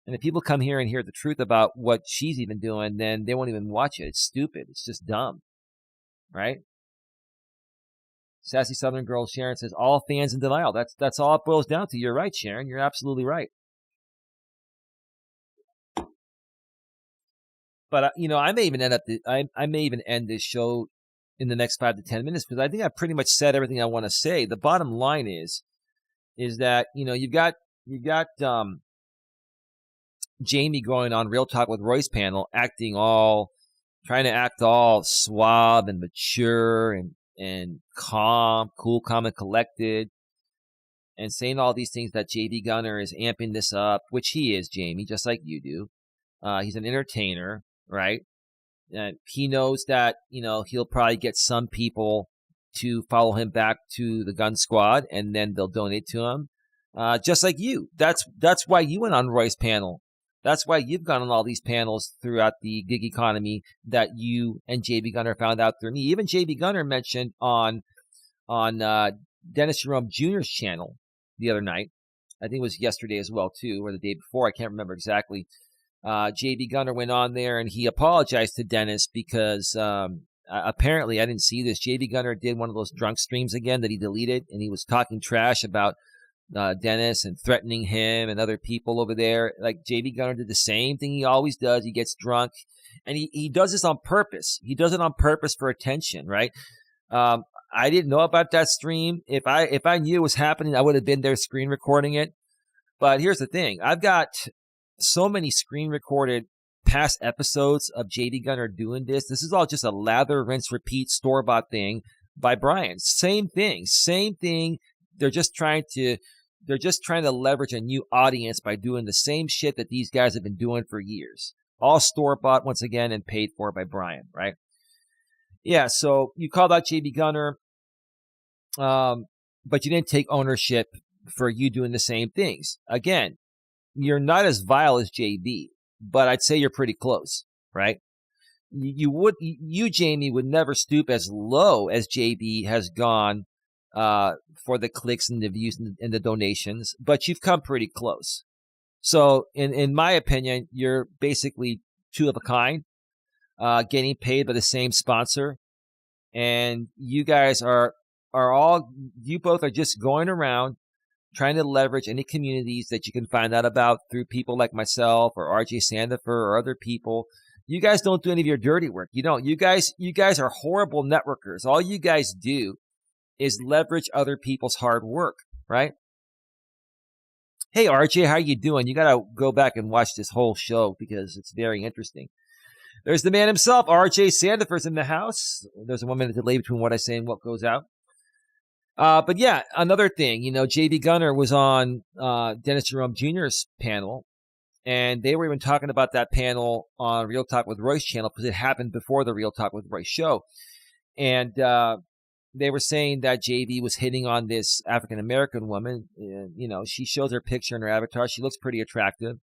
And if people come here and hear the truth about what she's even doing, then they won't even watch it. It's stupid. It's just dumb. Right? Sassy Southern Girl Sharon says, all fans in denial. That's all it boils down to. You're right, Sharon. You're absolutely right. But I may even end this show in the next 5 to 10 minutes because I think I've pretty much said everything I want to say. The bottom line is that you've got Jamie going on Real Talk with Roy's panel, trying to act all suave and mature and calm, cool, calm, and collected, and saying all these things that JB Gunner is amping this up, which he is, Jamie, just like you do. He's an entertainer, right? And he knows that, he'll probably get some people to follow him back to the Gun Squad, and then they'll donate to him. Just like you. That's why you went on Roy's panel. That's why you've gone on all these panels throughout the gig economy that you and JB Gunner found out through me. Even JB Gunner mentioned on Dennis Jerome Jr.'s channel the other night. I think it was yesterday as well, too, or the day before. I can't remember exactly. JB Gunner went on there and he apologized to Dennis because apparently, I didn't see this, JB Gunner did one of those drunk streams again that he deleted, and he was talking trash about Dennis and threatening him and other people over there. Like, JB Gunner did the same thing he always does. He gets drunk, and he does this on purpose. He does it on purpose for attention, right? I didn't know about that stream. If I knew it was happening, I would have been there screen recording it. But here's the thing. I've got so many screen recorded past episodes of JB Gunner doing this. This is all just a lather, rinse, repeat, store-bought thing by Brian. Same thing. They're just trying to leverage a new audience by doing the same shit that these guys have been doing for years. All store-bought once again and paid for by Brian, right? Yeah, so you called out JB Gunner, but you didn't take ownership for you doing the same things. Again, you're not as vile as JB, but I'd say you're pretty close, right? You, Jamie, would never stoop as low as JB has gone for the clicks and the views and the donations, but you've come pretty close. So in my opinion, you're basically two of a kind, getting paid by the same sponsor. And you guys you both are just going around trying to leverage any communities that you can find out about through people like myself or RJ Sandifer or other people. You guys don't do any of your dirty work. You don't. You guys are horrible networkers. All you guys do is leverage other people's hard work, right? Hey, RJ, how you doing? You got to go back and watch this whole show because it's very interesting. There's the man himself, RJ Sandifer's in the house. There's a 1 minute delay between what I say and what goes out. But yeah, another thing, JB Gunner was on Dennis Jerome Jr.'s panel, and they were even talking about that panel on Real Talk with Roy's channel because it happened before the Real Talk with Roy show. And they were saying that JB was hitting on this African-American woman. She shows her picture in her avatar. She looks pretty attractive.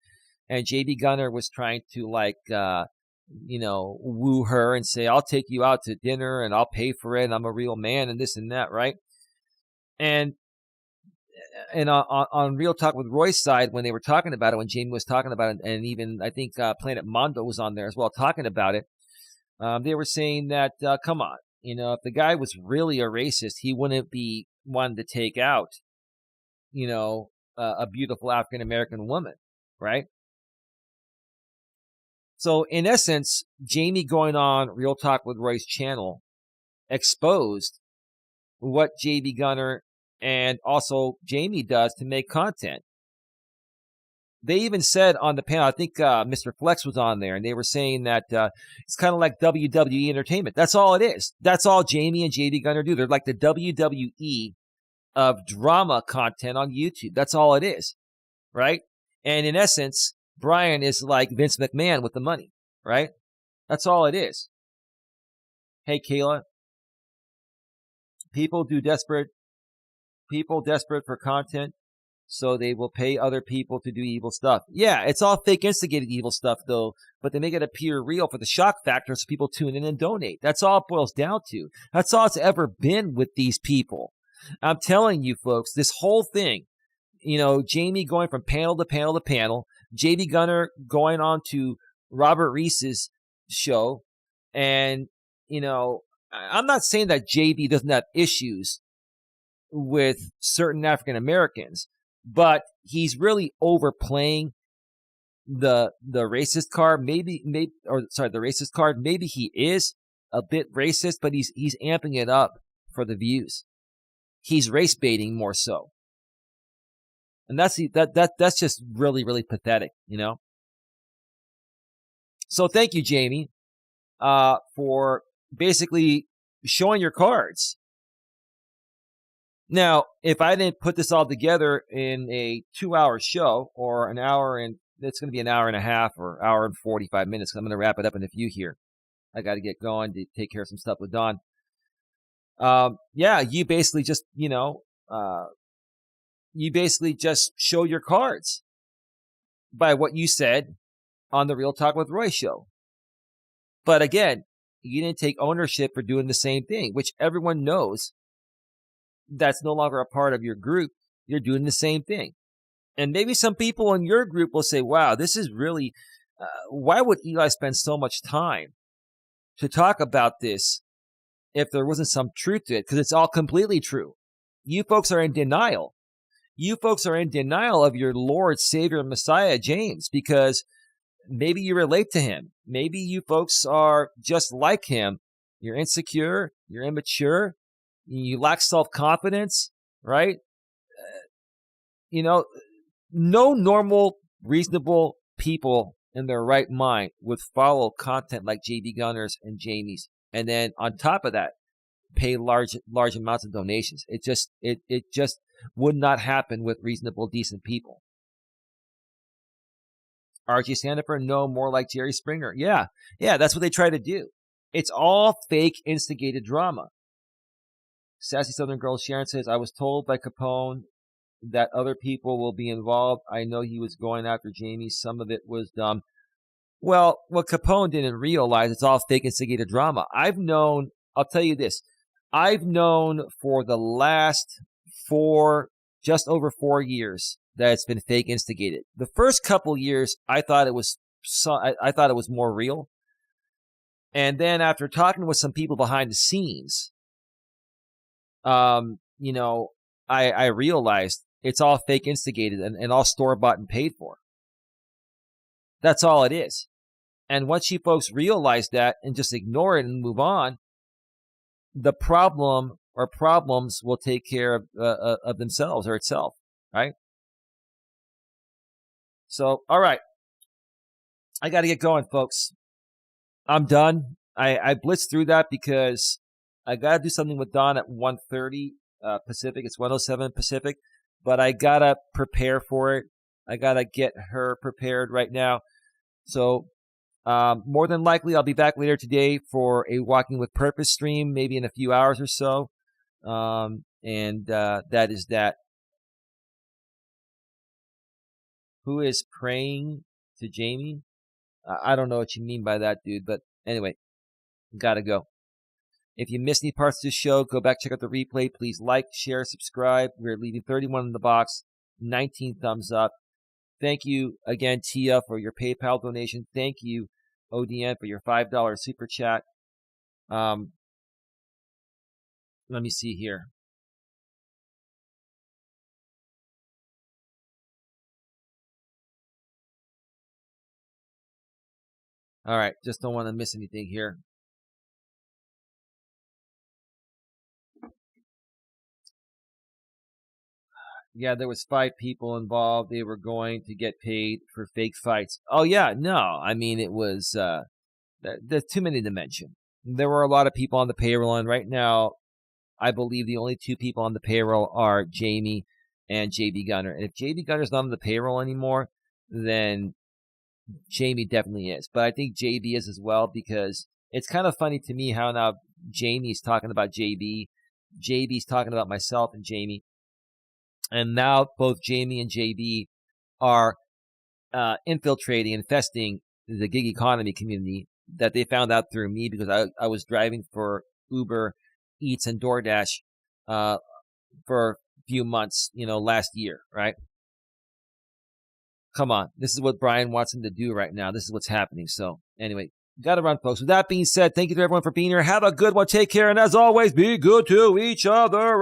And JB Gunner was trying to woo her and say, I'll take you out to dinner and I'll pay for it. And I'm a real man and this and that, right? And on Real Talk with Roy's side, when they were talking about it, when Jamie was talking about it, and even I think Planet Mondo was on there as well talking about it, they were saying that, come on, if the guy was really a racist, he wouldn't be one to take out, a beautiful African-American woman, right? So in essence, Jamie going on Real Talk with Roy's channel exposed what JB Gunner and also Jamie does to make content. They even said on the panel, I think Mr. Flex was on there, and they were saying that it's kind of like WWE entertainment. That's all it is. That's all Jamie and JB Gunner do. They're like the WWE of drama content on YouTube. That's all it is, right? And in essence, Brian is like Vince McMahon with the money, right? That's all it is. Hey, Kayla. People desperate for content, so they will pay other people to do evil stuff. Yeah, it's all fake instigated evil stuff, though, but they make it appear real for the shock factor so people tune in and donate. That's all it boils down to. That's all it's ever been with these people. I'm telling you, folks, this whole thing, Jamie going from panel to panel to panel, JB Gunner going on to Robert Reese's show. And, I'm not saying that JB doesn't have issues with certain African Americans, but he's really overplaying the racist card. The racist card. Maybe he is a bit racist, but he's amping it up for the views. He's race baiting more so. And that's just really, really pathetic, So thank you, Jamie, for basically showing your cards. Now, if I didn't put this all together in a 2-hour show or an hour and it's going to be an hour and a half or hour and 45 minutes, because I'm going to wrap it up in a few here. I got to get going to take care of some stuff with Don. You basically just, show your cards by what you said on the Real Talk with Roy show. But again, you didn't take ownership for doing the same thing, which everyone knows that's no longer a part of your group. You're doing the same thing. And maybe some people in your group will say, wow, this is really, why would Eli spend so much time to talk about this if there wasn't some truth to it? Because it's all completely true. You folks are in denial. You folks are in denial of your Lord, Savior, Messiah, James, because maybe you relate to him. Maybe you folks are just like him. You're insecure. You're immature. You lack self-confidence, right? No normal, reasonable people in their right mind would follow content like JB Gunner's and Jamie's, and then on top of that, pay large amounts of donations. It just would not happen with reasonable, decent people. RJ Sandifer, no, more like Jerry Springer. Yeah, that's what they try to do. It's all fake, instigated drama. Sassy Southern Girl Sharon says, I was told by Capone that other people will be involved. I know he was going after Jamie. Some of it was dumb. Well, what Capone didn't realize, it's all fake, instigated drama. I'll tell you this. I've known for the last just over 4 years that it's been fake instigated. The first couple years, I thought it was more real. And then after talking with some people behind the scenes, I realized it's all fake instigated and all store-bought and paid for. That's all it is. And once you folks realize that and just ignore it and move on, the problem or problems will take care of themselves or itself, right? So, all right. I got to get going, folks. I'm done. I blitzed through that because I got to do something with Dawn at 1:30 Pacific. It's 1:07 Pacific, but I got to prepare for it. I got to get her prepared right now. So more than likely, I'll be back later today for a Walking with Purpose stream, maybe in a few hours or so. And that is that. Who is praying to Jamie? I don't know what you mean by that, dude. But anyway, gotta go. If you missed any parts of this show, go back, check out the replay. Please like, share, subscribe. We're leaving 31 in the box, 19 thumbs up. Thank you again, Tia, for your PayPal donation. Thank you, ODN, for your $5 super chat. Let me see here. All right, just don't want to miss anything here. Yeah, there was 5 people involved. They were going to get paid for fake fights. Oh, yeah, no. I mean, it was there's too many to mention. There were a lot of people on the payroll, and right now, I believe the only 2 people on the payroll are Jamie and JB Gunner. And if JB Gunner's not on the payroll anymore, then Jamie definitely is. But I think JB is as well, because it's kind of funny to me how now Jamie's talking about JB. JB's talking about myself and Jamie. And now both Jamie and JB are infesting the gig economy community that they found out through me, because I was driving for Uber Eats and DoorDash for a few months, last year, right? Come on. This is what Brian wants him to do right now. This is what's happening. So anyway, got to run, folks. With that being said, thank you to everyone for being here. Have a good one. Take care. And as always, be good to each other.